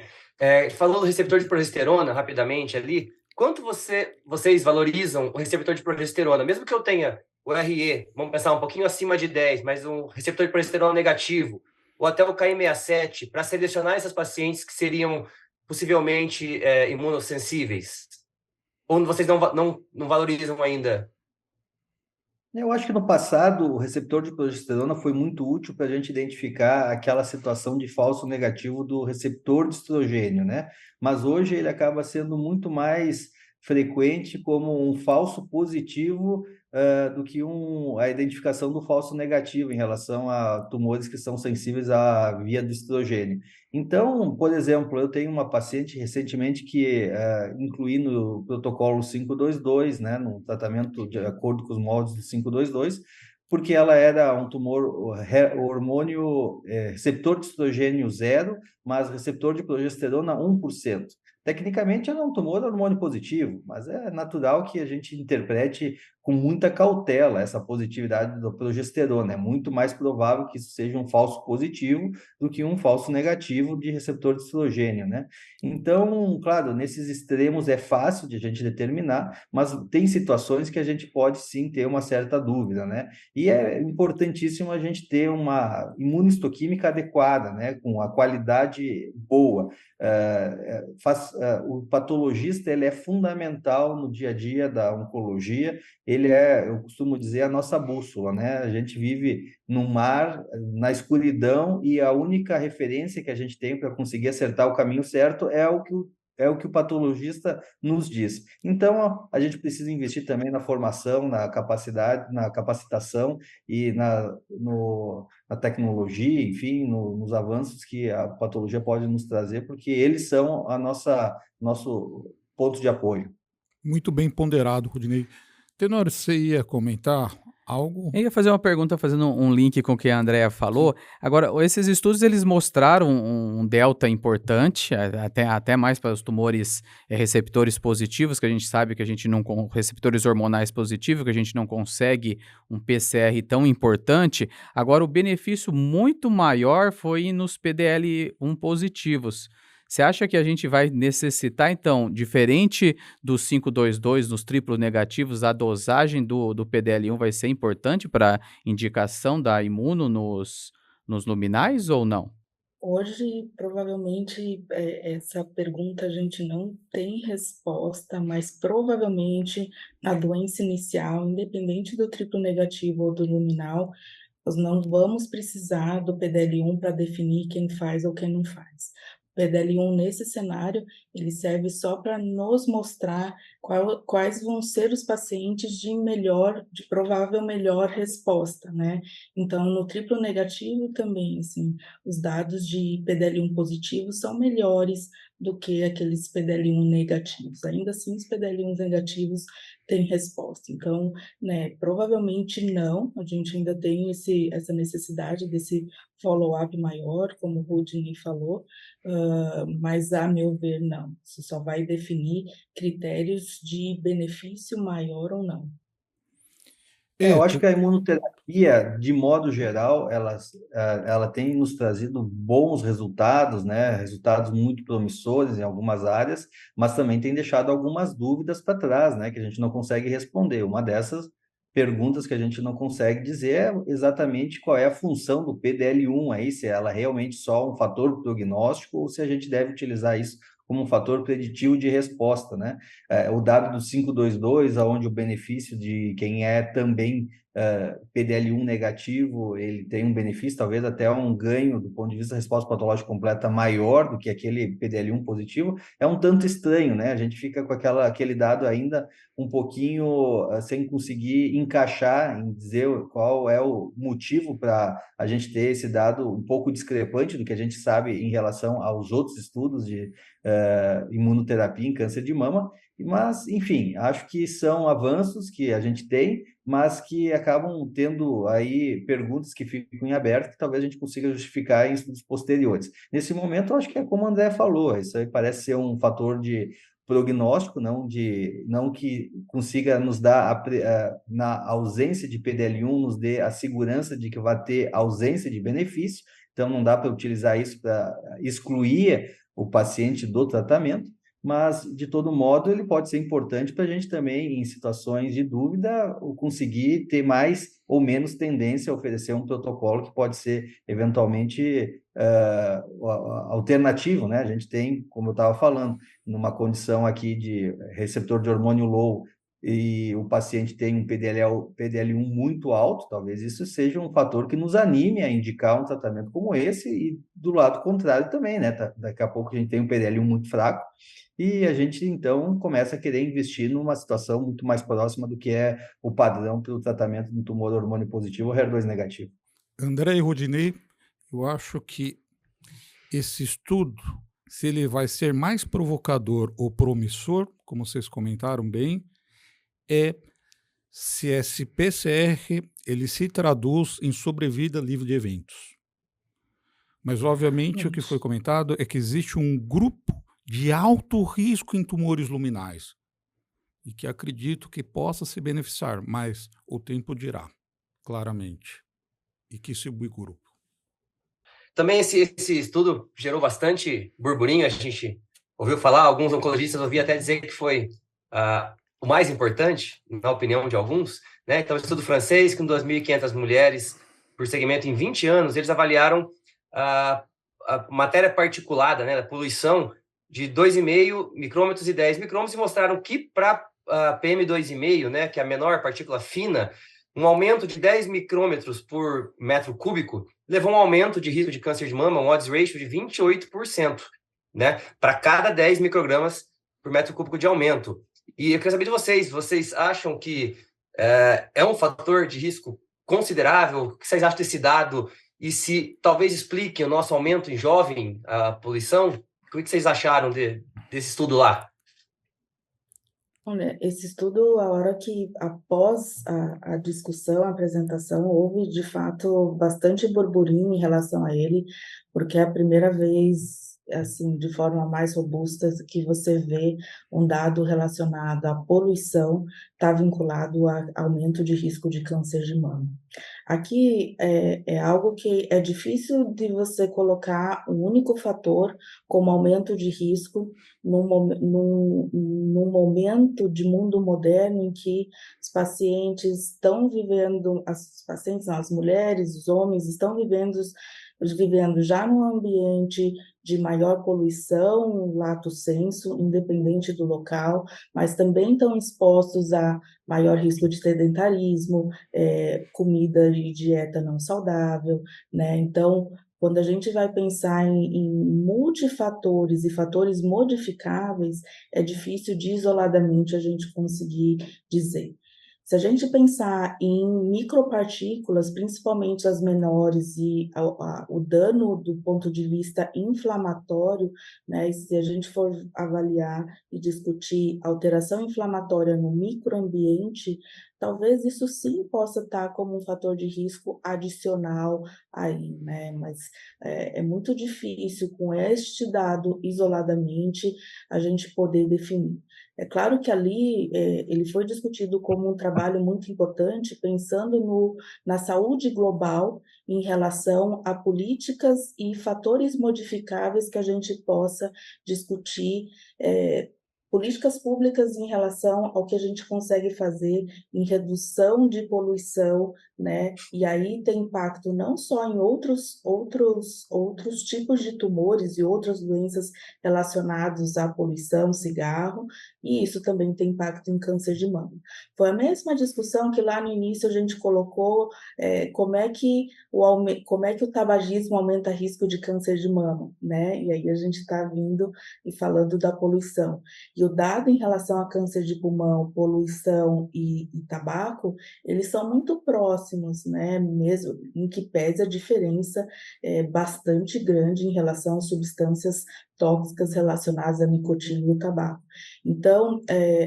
Falou do receptor de progesterona, rapidamente ali. Quanto vocês valorizam o receptor de progesterona? Mesmo que eu tenha o RE, vamos pensar um pouquinho acima de 10, mas um receptor de progesterona negativo, ou até o KM67, para selecionar essas pacientes que seriam possivelmente imunossensíveis? Ou vocês não valorizam ainda? Eu acho que no passado o receptor de progesterona foi muito útil para a gente identificar aquela situação de falso negativo do receptor de estrogênio, né? Mas hoje ele acaba sendo muito mais frequente como um falso positivo do que a identificação do falso negativo em relação a tumores que são sensíveis à via do estrogênio. Então, por exemplo, eu tenho uma paciente recentemente que incluí no protocolo 522, né, no tratamento de acordo com os moldes do 522, porque ela era um tumor hormônio receptor de estrogênio 0, mas receptor de progesterona 1%. Tecnicamente, ela é um tumor hormônio positivo, mas é natural que a gente interprete com muita cautela essa positividade da progesterona. É muito mais provável que isso seja um falso positivo do que um falso negativo de receptor de estrogênio, né? Então, claro, nesses extremos é fácil de a gente determinar, mas tem situações que a gente pode sim ter uma certa dúvida, né? E é importantíssimo a gente ter uma imunistoquímica adequada, né? Com a qualidade boa. O patologista ele é fundamental no dia a dia da oncologia, ele é, eu costumo dizer, a nossa bússola, né? A gente vive no mar, na escuridão, e a única referência que a gente tem para conseguir acertar o caminho certo é o que o patologista nos diz. Então, a gente precisa investir também na formação, na capacidade, na capacitação e na tecnologia, enfim, nos avanços que a patologia pode nos trazer, porque eles são nosso ponto de apoio. Muito bem ponderado, Rudinei. Tenório, você ia comentar algo? Eu ia fazer uma pergunta fazendo um link com o que a Andrea falou. Agora, esses estudos eles mostraram um delta importante, até mais para os tumores receptores positivos, que a gente sabe que a gente não, receptores hormonais positivos, que a gente não consegue um PCR tão importante. Agora, o benefício muito maior foi nos PDL1 positivos. Você acha que a gente vai necessitar, então, diferente dos 522, nos triplos negativos, a dosagem do PDL1 vai ser importante para indicação da imuno nos luminais ou não? Hoje, provavelmente, essa pergunta a gente não tem resposta, mas provavelmente na doença inicial, independente do triplo negativo ou do luminal, nós não vamos precisar do PDL1 para definir quem faz ou quem não faz. O PDL1, nesse cenário, ele serve só para nos mostrar quais vão ser os pacientes de provável melhor resposta, né? Então, no triplo negativo também, assim, os dados de PDL1 positivos são melhores do que aqueles PDL1 negativos. Ainda assim, os PDL1 negativos têm resposta. Então, né, provavelmente não, a gente ainda tem essa necessidade desse follow-up maior, como o Rudinei falou, mas, a meu ver, não. Isso só vai definir critérios de benefício maior ou não. Eu acho que a imunoterapia, de modo geral, ela tem nos trazido bons resultados, né? Resultados muito promissores em algumas áreas, mas também tem deixado algumas dúvidas para trás, né? Que a gente não consegue responder. Uma dessas perguntas que a gente não consegue dizer é exatamente qual é a função do PDL1 aí, se ela é realmente só um fator prognóstico ou se a gente deve utilizar isso como um fator preditivo de resposta, né? O dado do 522, onde o benefício de quem é também PDL1 negativo, ele tem um benefício, talvez até um ganho do ponto de vista da resposta patológica completa maior do que aquele PDL1 positivo, é um tanto estranho, né? A gente fica com aquele dado ainda um pouquinho sem conseguir encaixar em dizer qual é o motivo para a gente ter esse dado um pouco discrepante do que a gente sabe em relação aos outros estudos de imunoterapia em câncer de mama, mas, enfim, acho que são avanços que a gente tem, mas que acabam tendo aí perguntas que ficam em aberto, que talvez a gente consiga justificar em estudos posteriores. Nesse momento, acho que é como o André falou, isso aí parece ser um fator de prognóstico, não que consiga nos dar, na ausência de PDL1, nos dê a segurança de que vai ter ausência de benefício, então não dá para utilizar isso para excluir o paciente do tratamento, mas, de todo modo, ele pode ser importante para a gente também, em situações de dúvida, conseguir ter mais ou menos tendência a oferecer um protocolo que pode ser, eventualmente, alternativo, né? A gente tem, como eu estava falando, numa condição aqui de receptor de hormônio low e o paciente tem um PDL1 muito alto, talvez isso seja um fator que nos anime a indicar um tratamento como esse, e do lado contrário também, né? Daqui a pouco a gente tem um PDL1 muito fraco, e a gente, então, começa a querer investir numa situação muito mais próxima do que é o padrão para o tratamento do tumor hormônio positivo ou HER2 negativo. André e Rudinei, eu acho que esse estudo, se ele vai ser mais provocador ou promissor, como vocês comentaram bem, é se esse PCR ele se traduz em sobrevida livre de eventos. Mas, obviamente, o que foi comentado é que existe um grupo de alto risco em tumores luminais e que acredito que possa se beneficiar, mas o tempo dirá, claramente. E que subgrupo? Também esse estudo gerou bastante burburinho, a gente ouviu falar, alguns oncologistas ouviam até dizer que foi o mais importante, na opinião de alguns, né? Então, o estudo francês, com 2.500 mulheres por segmento em 20 anos, eles avaliaram a matéria particulada, né, da poluição de 2,5 micrômetros e 10 micrômetros e mostraram que para PM2,5, né, que é a menor partícula fina, um aumento de 10 micrômetros por metro cúbico levou a um aumento de risco de câncer de mama, um odds ratio de 28%, né, para cada 10 microgramas por metro cúbico de aumento. E eu queria saber de vocês acham que é um fator de risco considerável? O que vocês acham desse dado? E se talvez explique o nosso aumento em jovem, a poluição? O que vocês acharam desse estudo lá? Olha, esse estudo, a hora que, após a discussão, a apresentação, houve, de fato, bastante burburinho em relação a ele, porque é a primeira vez, assim, de forma mais robusta, que você vê um dado relacionado à poluição está vinculado a aumento de risco de câncer de mama. Aqui é algo que é difícil de você colocar um único fator como aumento de risco num momento de mundo moderno em que os pacientes estão vivendo, as mulheres, os homens estão vivendo já num ambiente de maior poluição, lato sensu, independente do local, mas também estão expostos a maior risco de sedentarismo, comida e dieta não saudável, né? Então, quando a gente vai pensar em multifatores e fatores modificáveis, é difícil de isoladamente a gente conseguir dizer. Se a gente pensar em micropartículas, principalmente as menores, e o dano do ponto de vista inflamatório, né, e se a gente for avaliar e discutir alteração inflamatória no microambiente, talvez isso sim possa estar como um fator de risco adicional aí, né? Mas é muito difícil com este dado isoladamente a gente poder definir. É claro que ali ele foi discutido como um trabalho muito importante, pensando na saúde global em relação a políticas e fatores modificáveis que a gente possa discutir, políticas públicas em relação ao que a gente consegue fazer em redução de poluição, né? E aí tem impacto não só em outros tipos de tumores e outras doenças relacionadas à poluição, cigarro, e isso também tem impacto em câncer de mama. Foi a mesma discussão que lá no início a gente colocou como é que o tabagismo aumenta risco de câncer de mama, né? E aí a gente está vindo e falando da poluição. E o dado em relação a câncer de pulmão, poluição e tabaco, eles são muito próximos, né? Mesmo em que pese a diferença bastante grande em relação às substâncias tóxicas relacionadas à nicotina e ao tabaco. Então,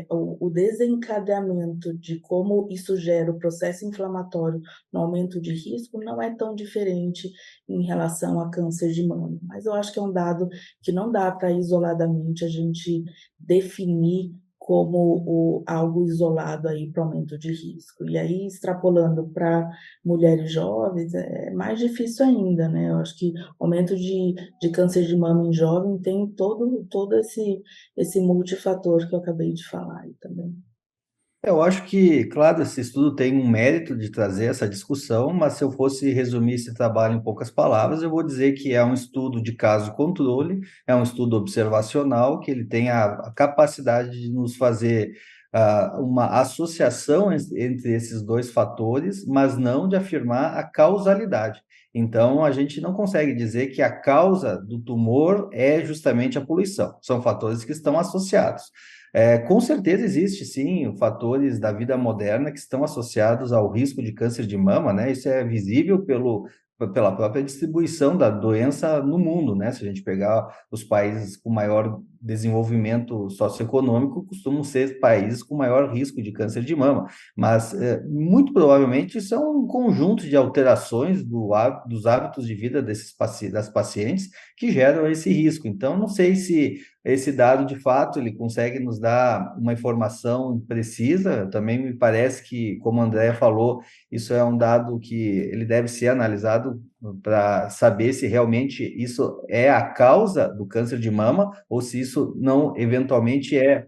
o desencadeamento de como isso gera o processo inflamatório no aumento de risco não é tão diferente em relação a câncer de mama. Mas eu acho que é um dado que não dá para isoladamente a gente definir como algo isolado aí para aumento de risco. E aí, extrapolando para mulheres jovens, é mais difícil ainda, né? Eu acho que o aumento de câncer de mama em jovem tem todo esse multifator que eu acabei de falar aí também. Eu acho que, claro, esse estudo tem um mérito de trazer essa discussão, mas se eu fosse resumir esse trabalho em poucas palavras, eu vou dizer que é um estudo de caso-controle, é um estudo observacional, que ele tem a capacidade de nos fazer uma associação entre esses dois fatores, mas não de afirmar a causalidade. Então, a gente não consegue dizer que a causa do tumor é justamente a poluição, são fatores que estão associados. Com certeza existe, sim, fatores da vida moderna que estão associados ao risco de câncer de mama, né? Isso é visível pela própria distribuição da doença no mundo, né? Se a gente pegar os países com maior desenvolvimento socioeconômico costumam ser países com maior risco de câncer de mama, mas muito provavelmente isso é um conjunto de alterações dos hábitos de vida das pacientes que geram esse risco. Então, não sei se esse dado, de fato, ele consegue nos dar uma informação precisa. Também me parece que, como a Andrea falou, isso é um dado que ele deve ser analisado para saber se realmente isso é a causa do câncer de mama ou se isso não, eventualmente, é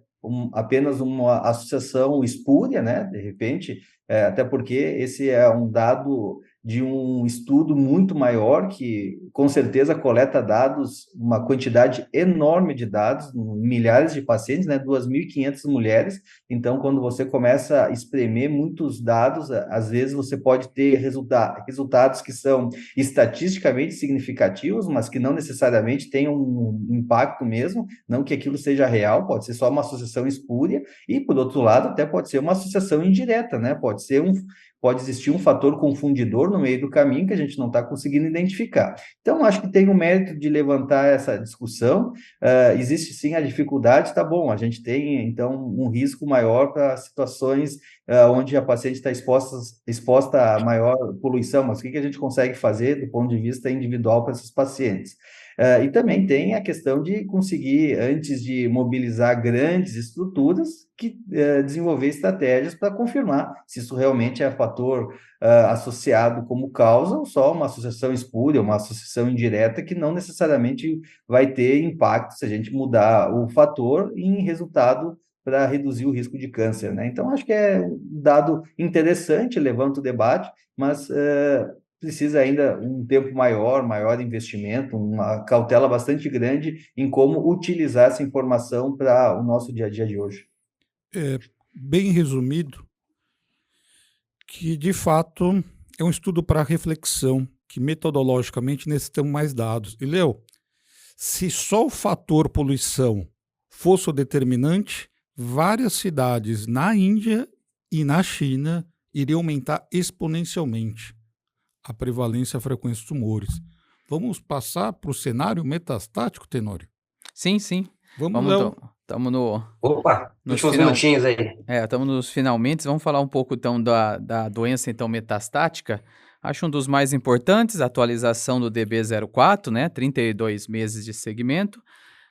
apenas uma associação espúria, né? De repente, até porque esse é um dado de um estudo muito maior que, com certeza, coleta dados, uma quantidade enorme de dados, milhares de pacientes, né? 2.500 mulheres. Então, quando você começa a espremer muitos dados, às vezes você pode ter resultados que são estatisticamente significativos, mas que não necessariamente têm um impacto mesmo, não que aquilo seja real, pode ser só uma associação espúria, e, por outro lado, até pode ser uma associação indireta, né? Pode existir um fator confundidor no meio do caminho que a gente não está conseguindo identificar. Então, acho que tem o mérito de levantar essa discussão. Existe sim a dificuldade, tá bom, a gente tem, então, um risco maior para situações onde a paciente está exposta a maior poluição, mas o que a gente consegue fazer do ponto de vista individual para esses pacientes? E também tem a questão de conseguir, antes de mobilizar grandes estruturas, desenvolver estratégias para confirmar se isso realmente é fator associado como causa ou só uma associação espúria, uma associação indireta que não necessariamente vai ter impacto se a gente mudar o fator em resultado para reduzir o risco de câncer, né? Então, acho que é um dado interessante, levanta o debate, mas precisa ainda um tempo maior investimento, uma cautela bastante grande em como utilizar essa informação para o nosso dia a dia de hoje. Bem resumido, que de fato é um estudo para reflexão, que metodologicamente necessitamos mais dados. E, Léo, se só o fator poluição fosse o determinante, várias cidades na Índia e na China iriam aumentar exponencialmente a prevalência e a frequência de tumores. Vamos passar para o cenário metastático, Tenório? Sim, sim. Vamos Léo. Estamos no... Opa, últimos minutinhos aí. Estamos nos finalmente. Vamos falar um pouco, então, da doença então, metastática. Acho um dos mais importantes, a atualização do DB04, né? 32 meses de segmento.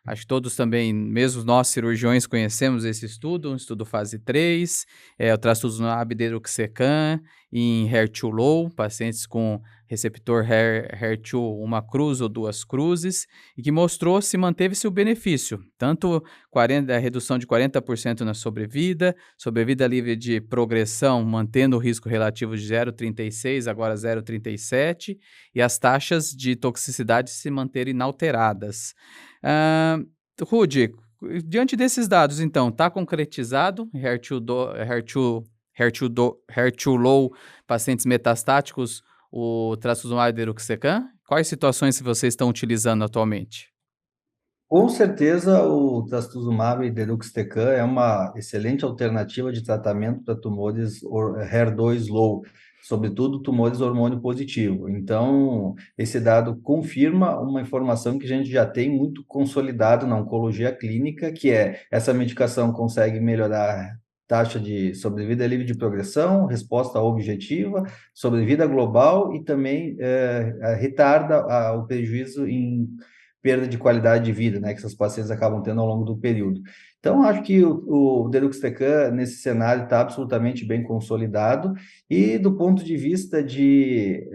Acho que todos também, mesmo nós cirurgiões, conhecemos esse estudo, um estudo fase 3, o trastuzumab deruxtecan em HER2 low, pacientes com receptor HER2, uma cruz ou duas cruzes, e que mostrou se manteve-se o benefício, tanto a redução de 40% na sobrevida livre de progressão, mantendo o risco relativo de 0,36, agora 0,37, e as taxas de toxicidade se manterem inalteradas. Rudy, diante desses dados, então, está concretizado HER2 low, pacientes metastáticos, o trastuzumab deruxtecan? Quais situações vocês estão utilizando atualmente? Com certeza, o trastuzumab deruxtecan é uma excelente alternativa de tratamento para tumores HER2 low, sobretudo tumores hormônio positivo. Então, esse dado confirma uma informação que a gente já tem muito consolidado na oncologia clínica, que é essa medicação consegue melhorar taxa de sobrevida livre de progressão, resposta objetiva, sobrevida global e também retarda o prejuízo em perda de qualidade de vida, né, que essas pacientes acabam tendo ao longo do período. Então, acho que o deruxtecan, nesse cenário, está absolutamente bem consolidado, e do ponto de vista de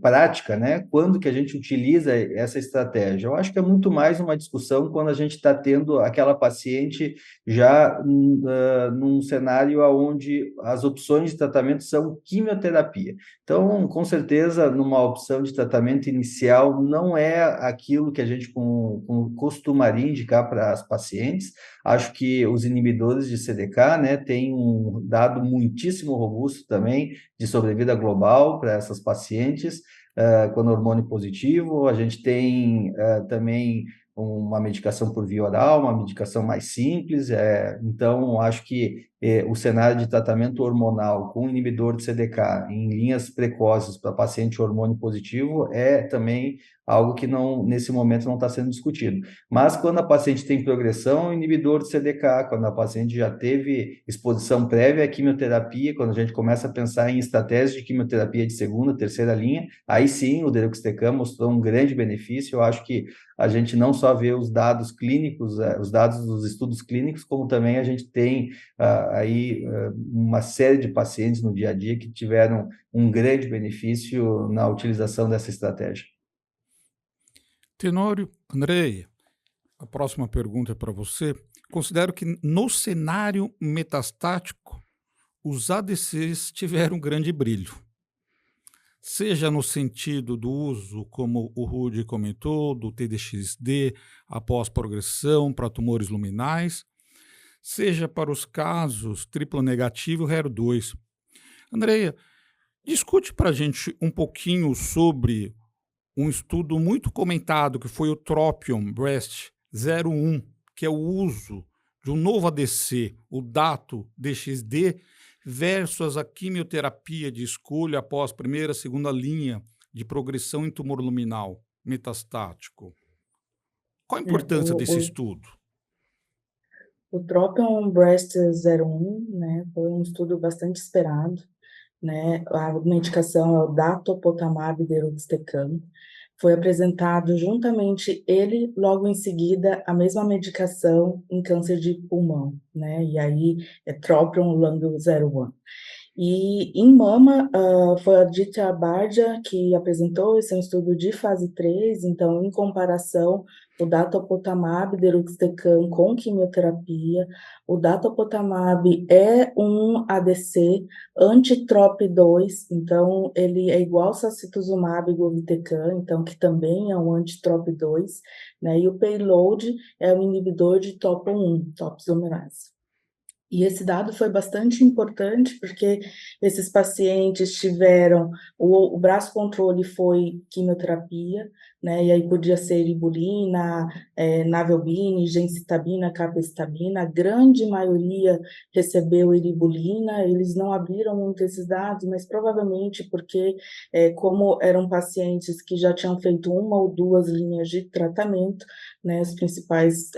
prática, né, quando que a gente utiliza essa estratégia? Eu acho que é muito mais uma discussão quando a gente está tendo aquela paciente já num cenário onde as opções de tratamento são quimioterapia. Então, com certeza, numa opção de tratamento inicial, não é aquilo que a gente costumaria indicar para as pacientes. Acho que os inibidores de CDK, né, têm um dado muitíssimo robusto também de sobrevida global para essas pacientes com hormônio positivo. A gente tem também uma medicação por via oral, uma medicação mais simples. Então, acho que o cenário de tratamento hormonal com inibidor de CDK em linhas precoces para paciente hormônio positivo é também algo que não, nesse momento não está sendo discutido. Mas quando a paciente tem progressão, inibidor de CDK, quando a paciente já teve exposição prévia à quimioterapia, quando a gente começa a pensar em estratégias de quimioterapia de segunda, terceira linha, aí sim o deruxtecan mostrou um grande benefício. Eu acho que a gente não só vê os dados clínicos, os dados dos estudos clínicos, como também a gente tem uma série de pacientes no dia a dia que tiveram um grande benefício na utilização dessa estratégia. Tenório, Andréia, a próxima pergunta é para você. Considero que no cenário metastático, os ADCs tiveram grande brilho. Seja no sentido do uso, como o Rudy comentou, do TDXD após progressão para tumores luminais, seja para os casos triplo negativo HER2. Andréia, discute para a gente um pouquinho sobre um estudo muito comentado, que foi o TROPION-Breast01, que é o uso de um novo ADC, o Dato-DXD, versus a quimioterapia de escolha após primeira, segunda linha de progressão em tumor luminal metastático. Qual a importância desse estudo? O TROPION-Breast01, né, foi um estudo bastante esperado, né? A medicação é o datopotamab deruxtecan. Foi apresentado juntamente ele, logo em seguida, a mesma medicação em câncer de pulmão, né? E aí é TROPION-Lung01. E em mama, foi a Aditya Bardia que apresentou esse estudo de fase 3, então, em comparação, o datopotamab deruxtecan com quimioterapia. O datopotamab é um ADC anti-TROP2, então, ele é igual ao sacituzumab govitecan, então, que também é um anti-TROP2, né? E o payload é um inibidor de TOP1, topoisomerase. E esse dado foi bastante importante, porque esses pacientes tiveram, o braço controle foi quimioterapia, né, e aí podia ser eribulina, navelbine, gemcitabina, capecitabina, a grande maioria recebeu eribulina, eles não abriram muito esses dados, mas provavelmente porque, como eram pacientes que já tinham feito uma ou duas linhas de tratamento, né, as principais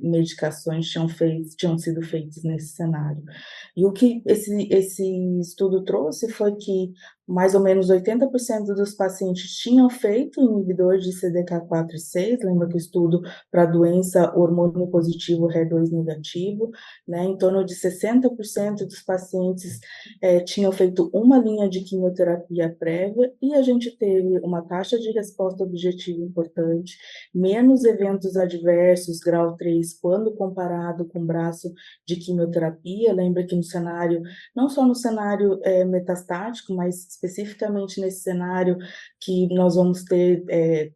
medicações tinham sido feitas nesse cenário. E o que esse estudo trouxe foi que mais ou menos 80% dos pacientes tinham feito inibidor de CDK4 e 6, lembra que o estudo para doença hormônio positivo HER2 negativo, né, em torno de 60% dos pacientes tinham feito uma linha de quimioterapia prévia, e a gente teve uma taxa de resposta objetiva importante, menos eventos adversos, grau 3, quando comparado com o braço de quimioterapia. Lembra que no cenário, não só no cenário metastático, mas especificamente nesse cenário que nós vamos ter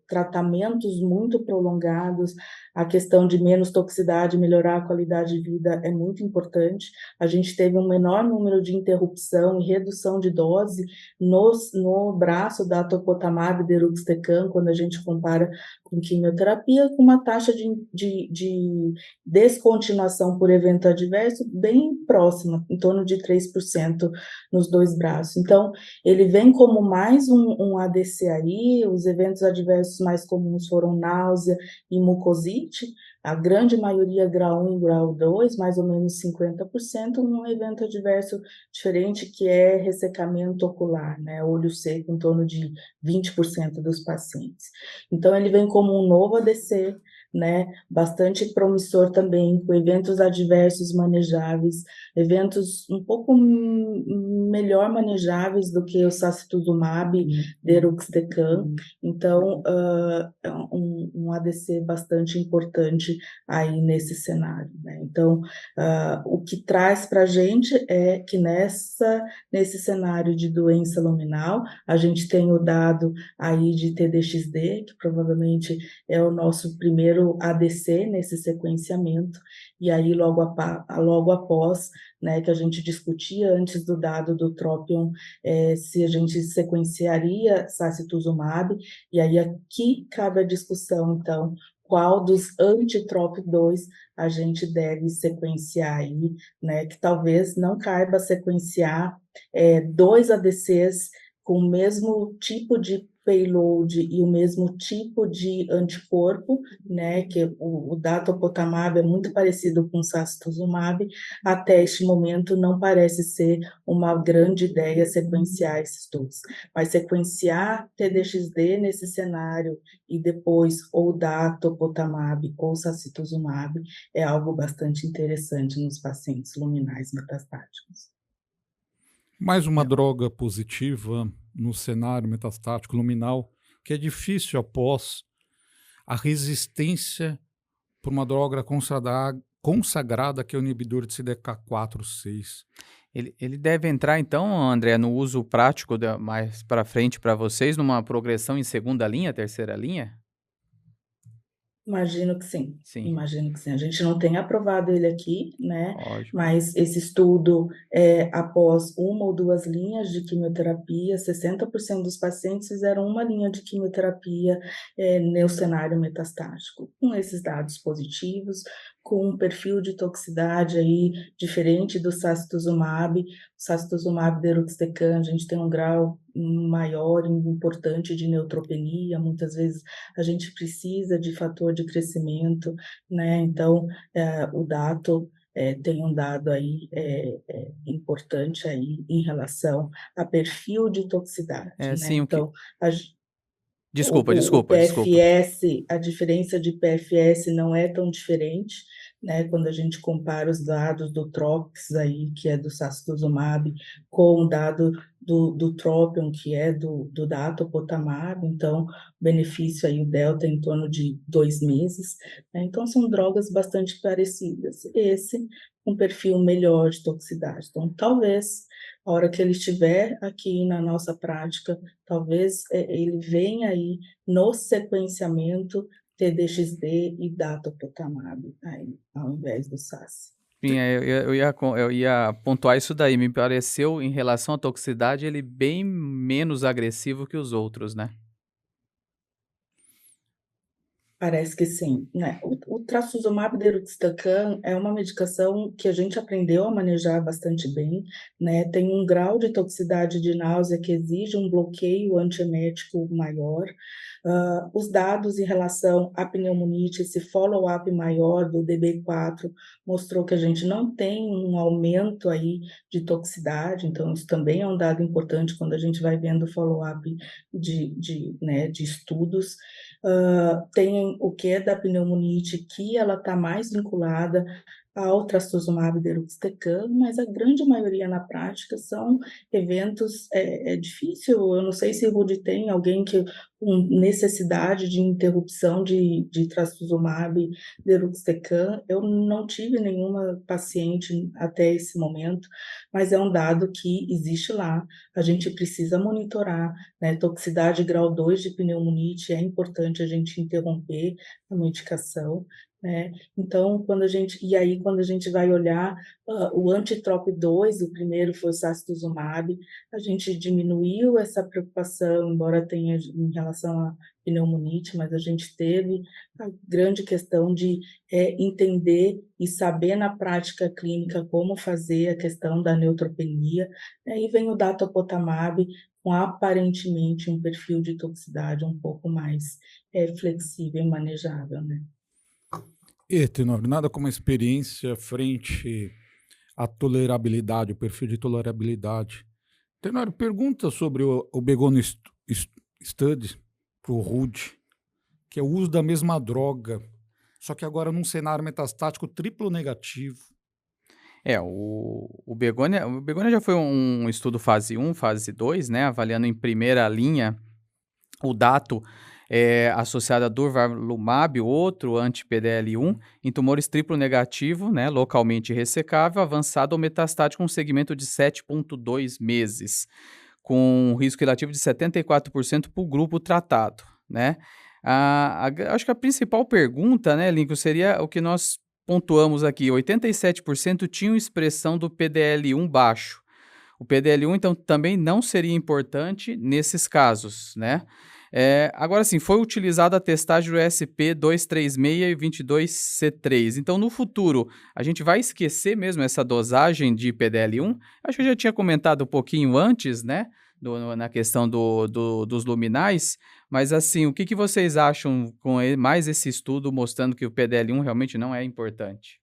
tratamentos muito prolongados, a questão de menos toxicidade, melhorar a qualidade de vida é muito importante. A gente teve um menor número de interrupção e redução de dose no braço da topotamab deruxtecan, quando a gente compara com quimioterapia, com uma taxa de descontinuação por evento adverso bem próxima, em torno de 3% nos dois braços. Então, ele vem como mais um ADC aí. Os eventos adversos mais comuns foram náusea e mucosite, a grande maioria grau 1 e grau 2, mais ou menos 50%, um evento adverso diferente que é ressecamento ocular, né, olho seco, em torno de 20% dos pacientes. Então, ele vem como um novo ADC, né, bastante promissor também, com eventos adversos manejáveis, eventos um pouco melhor manejáveis do que o sacituzumab deruxtecan. Então, é um ADC bastante importante aí nesse cenário, né? Então, o que traz para a gente é que nesse cenário de doença luminal, a gente tem o dado aí de TDXD, que provavelmente é o nosso primeiro ADC nesse sequenciamento, e aí logo após, né, que a gente discutia antes do dado do Tropion, se a gente sequenciaria sacituzumab, e aí aqui cabe a discussão, então, qual dos anti-TROP2 a gente deve sequenciar aí, né, que talvez não caiba sequenciar 2 ADCs com o mesmo tipo de payload e o mesmo tipo de anticorpo, né, que o datopotamab é muito parecido com o sacituzumab, até este momento não parece ser uma grande ideia sequenciar esses dois. Mas sequenciar TDXD nesse cenário e depois ou datopotamab ou sacituzumab é algo bastante interessante nos pacientes luminais metastáticos. Mais uma droga positiva no cenário metastático luminal, que é difícil após a resistência por uma droga consagrada que é o inibidor de CDK4/6. Ele deve entrar, então, André, no uso prático mais para frente para vocês, numa progressão em segunda linha, terceira linha? Imagino que sim, Sim, imagino que sim. A gente não tem aprovado ele aqui, né? lógico. Mas esse estudo, após 1 ou 2 linhas de quimioterapia, 60% dos pacientes fizeram 1 linha de quimioterapia no cenário metastático. Com esses dados positivos, com um perfil de toxicidade aí diferente do sacituzumab, o sacituzumab deruxtecan, a gente tem um grau maior e importante de neutropenia, muitas vezes a gente precisa de fator de crescimento, né? Então, o dato tem um dado aí importante aí em relação a perfil de toxicidade, né? Sim, Então, Desculpa. o PFS, a diferença de PFS não é tão diferente, né? Quando a gente compara os dados do TROPICS aí, que é do sacituzumab, com o dado do Tropion, que é do datopotamab, então, benefício aí, o delta em torno de 2 meses, né? Então, são drogas bastante parecidas. Esse, um perfil melhor de toxicidade. Então, talvez, a hora que ele estiver aqui na nossa prática, talvez ele venha aí no sequenciamento TDXD e datopotamab, aí, ao invés do SAS. Sim, eu ia pontuar isso daí. Me pareceu, em relação à toxicidade, ele bem menos agressivo que os outros, né? Parece que sim, né? O trastuzumab deruxtecan é uma medicação que a gente aprendeu a manejar bastante bem, né? Tem um grau de toxicidade de náusea que exige um bloqueio antiemético maior. Os dados em relação à pneumonite, esse follow-up maior do DB4 mostrou que a gente não tem um aumento aí de toxicidade, então isso também é um dado importante quando a gente vai vendo o follow-up de estudos. Tem o que é da pneumonite, que ela está mais vinculada ao trastuzumab deruxtecan, mas a grande maioria na prática são eventos, é difícil, eu não sei se o Rudy tem alguém que com necessidade de interrupção de trastuzumab deruxtecan, eu não tive nenhuma paciente até esse momento, mas é um dado que existe lá, a gente precisa monitorar, né? Toxicidade grau 2 de pneumonite, é importante a gente interromper a medicação, né? Então, quando a gente vai olhar o anti-TROP2, o primeiro foi o sacituzumab, a gente diminuiu essa preocupação, embora tenha em relação à pneumonite, mas a gente teve a grande questão de entender e saber na prática clínica como fazer a questão da neutropenia, e vem o datopotamab, com aparentemente um perfil de toxicidade um pouco mais flexível e manejável, né? Tenor, nada como a experiência frente à tolerabilidade, o perfil de tolerabilidade. Tenor, pergunta sobre o Begonia Study para o Rudy, que é o uso da mesma droga, só que agora num cenário metastático triplo negativo. O Begonia já foi um estudo fase 1, fase 2, né, avaliando em primeira linha o dato associado a durvalumab, outro anti-PDL1, em tumores triplo negativo, né, localmente ressecável, avançado ou metastático, com segmento de 7,2 meses, com risco relativo de 74% para o grupo tratado, né? Acho que a principal pergunta, né, Lincoln, seria o que nós pontuamos aqui: 87% tinham expressão do PDL1 baixo. O PDL1, então, também não seria importante nesses casos, né? Agora sim, foi utilizada a testagem do ESP 236 e 22C3. Então, no futuro, a gente vai esquecer mesmo essa dosagem de PDL1? Acho que eu já tinha comentado um pouquinho antes, né? Na questão dos luminais, mas assim, o que vocês acham com mais esse estudo mostrando que o PDL1 realmente não é importante?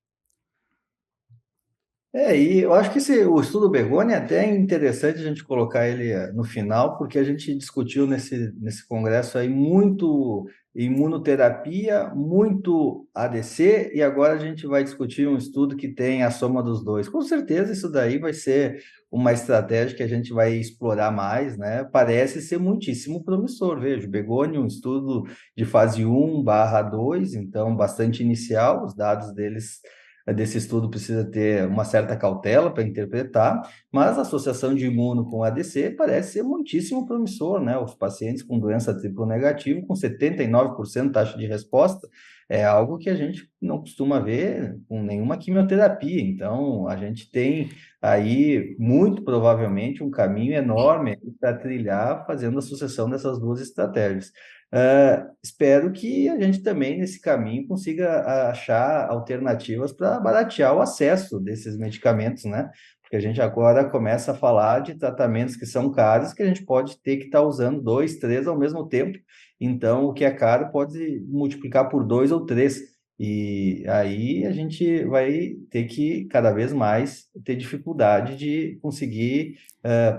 E eu acho que o estudo Begônia é até interessante a gente colocar ele no final, porque a gente discutiu nesse congresso aí muito imunoterapia, muito ADC, e agora a gente vai discutir um estudo que tem a soma dos dois. Com certeza isso daí vai ser uma estratégia que a gente vai explorar mais, né? Parece ser muitíssimo promissor. Veja, Begônia, um estudo de fase 1/2, então bastante inicial, os dados desse estudo precisa ter uma certa cautela para interpretar, mas a associação de imuno com ADC parece ser muitíssimo promissor, né? Os pacientes com doença triplo negativa, com 79% taxa de resposta, é algo que a gente não costuma ver com nenhuma quimioterapia. Então, a gente tem aí, muito provavelmente, um caminho enorme para trilhar, fazendo a associação dessas duas estratégias. Espero que a gente também, nesse caminho, consiga achar alternativas para baratear o acesso desses medicamentos, né? Porque a gente agora começa a falar de tratamentos que são caros, que a gente pode ter que estar usando 2, 3 ao mesmo tempo. Então, o que é caro pode multiplicar por 2 ou 3. E aí a gente vai ter que, cada vez mais, ter dificuldade de conseguir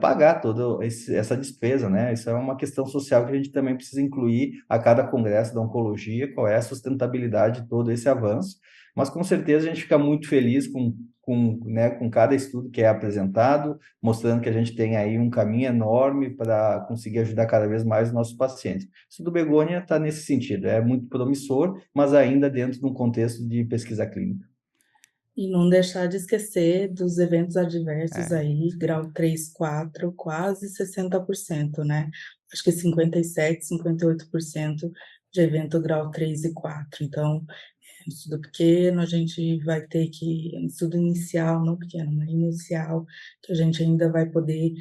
pagar toda essa despesa, né? Isso é uma questão social que a gente também precisa incluir a cada congresso da oncologia, qual é a sustentabilidade de todo esse avanço. Mas, com certeza, a gente fica muito feliz né, com cada estudo que é apresentado, mostrando que a gente tem aí um caminho enorme para conseguir ajudar cada vez mais os nossos pacientes. O estudo Begônia está nesse sentido, é muito promissor, mas ainda dentro de um contexto de pesquisa clínica. E não deixar de esquecer dos eventos adversos É. aí, grau 3, 4, quase 60%, né? Acho que 57, 58% de evento grau 3 e 4. Então, é um estudo pequeno, a gente vai ter que, um estudo inicial, não pequeno, né? Inicial, que a gente ainda vai poder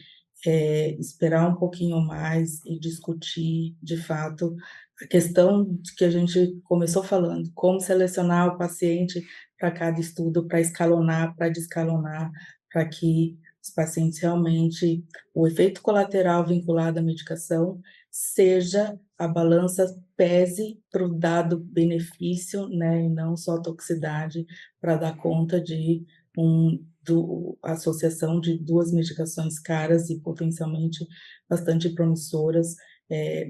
esperar um pouquinho mais e discutir, de fato, a questão de que a gente começou falando, como selecionar o paciente para cada estudo, para escalonar, para descalonar, para que os pacientes realmente, o efeito colateral vinculado à medicação seja a balança pese para o dado benefício, né, e não só toxicidade, para dar conta de associação de duas medicações caras e potencialmente bastante promissoras,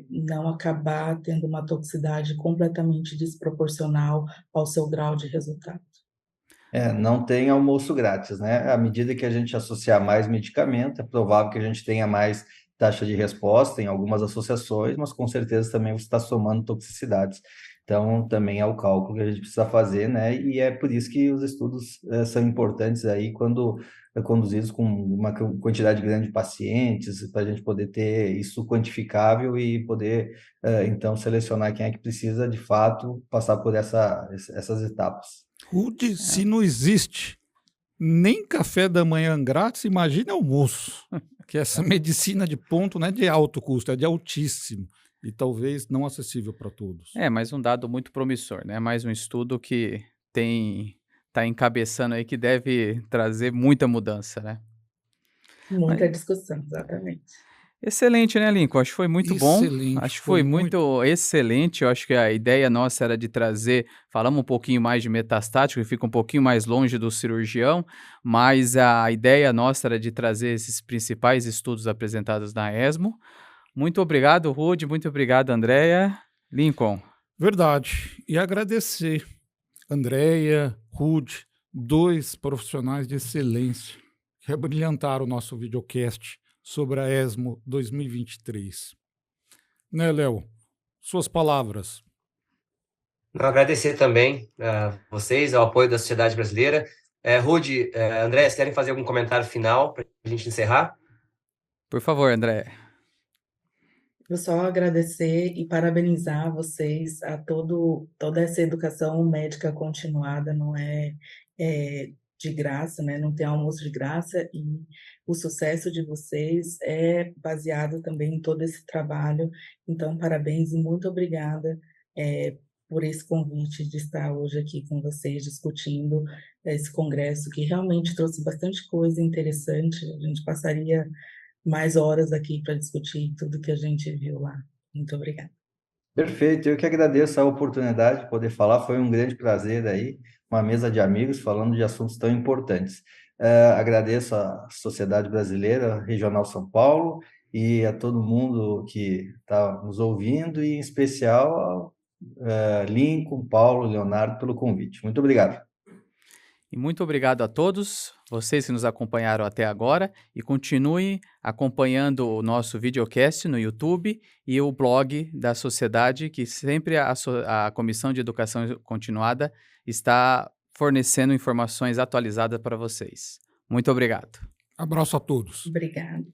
não acabar tendo uma toxicidade completamente desproporcional ao seu grau de resultado. Não tem almoço grátis, né? À medida que a gente associar mais medicamento, é provável que a gente tenha mais taxa de resposta em algumas associações, mas com certeza também você está somando toxicidades. Então, também é o cálculo que a gente precisa fazer, né? E é por isso que os estudos são importantes aí quando conduzidos com uma quantidade grande de pacientes, para a gente poder ter isso quantificável e poder, então, selecionar quem é que precisa, de fato, passar por essas etapas. Rude, se não existe nem café da manhã grátis, imagine almoço. Que essa medicina de ponto não é de alto custo, é de altíssimo. E talvez não acessível para todos. Mas um dado muito promissor, né? Mais um estudo que está encabeçando aí que deve trazer muita mudança, né? Muita discussão, exatamente. Excelente, né, Lincoln? Acho que foi muito bom. Excelente, Acho que foi foi muito excelente. Eu acho que a ideia nossa era de trazer, falamos um pouquinho mais de metastático, que fica um pouquinho mais longe do cirurgião, mas a ideia nossa era de trazer esses principais estudos apresentados na ESMO. Muito obrigado, Rude. Muito obrigado, Andréia. Lincoln. Verdade. E agradecer Andréia, Rude, 2 profissionais de excelência que abrilhantaram o nosso videocast sobre a ESMO 2023. Né, Léo? Suas palavras. Agradecer também a vocês, ao apoio da sociedade brasileira. Rude, André, vocês querem fazer algum comentário final para a gente encerrar? Por favor, André. Eu só agradecer e parabenizar vocês a toda essa educação médica continuada, não é de graça, né? Não tem almoço de graça, e o sucesso de vocês é baseado também em todo esse trabalho. Então, parabéns e muito obrigada por esse convite de estar hoje aqui com vocês discutindo esse congresso que realmente trouxe bastante coisa interessante. A gente passaria mais horas aqui para discutir tudo que a gente viu lá. Muito obrigada. Perfeito, eu que agradeço a oportunidade de poder falar, foi um grande prazer aí, uma mesa de amigos falando de assuntos tão importantes. Agradeço à Sociedade Brasileira Regional São Paulo e a todo mundo que está nos ouvindo, e em especial ao Lincoln, Paulo, Leonardo, pelo convite. Muito obrigado. E muito obrigado a todos, vocês que nos acompanharam até agora, e continue acompanhando o nosso videocast no YouTube e o blog da sociedade, que sempre a Comissão de Educação Continuada está fornecendo informações atualizadas para vocês. Muito obrigado. Abraço a todos. Obrigada.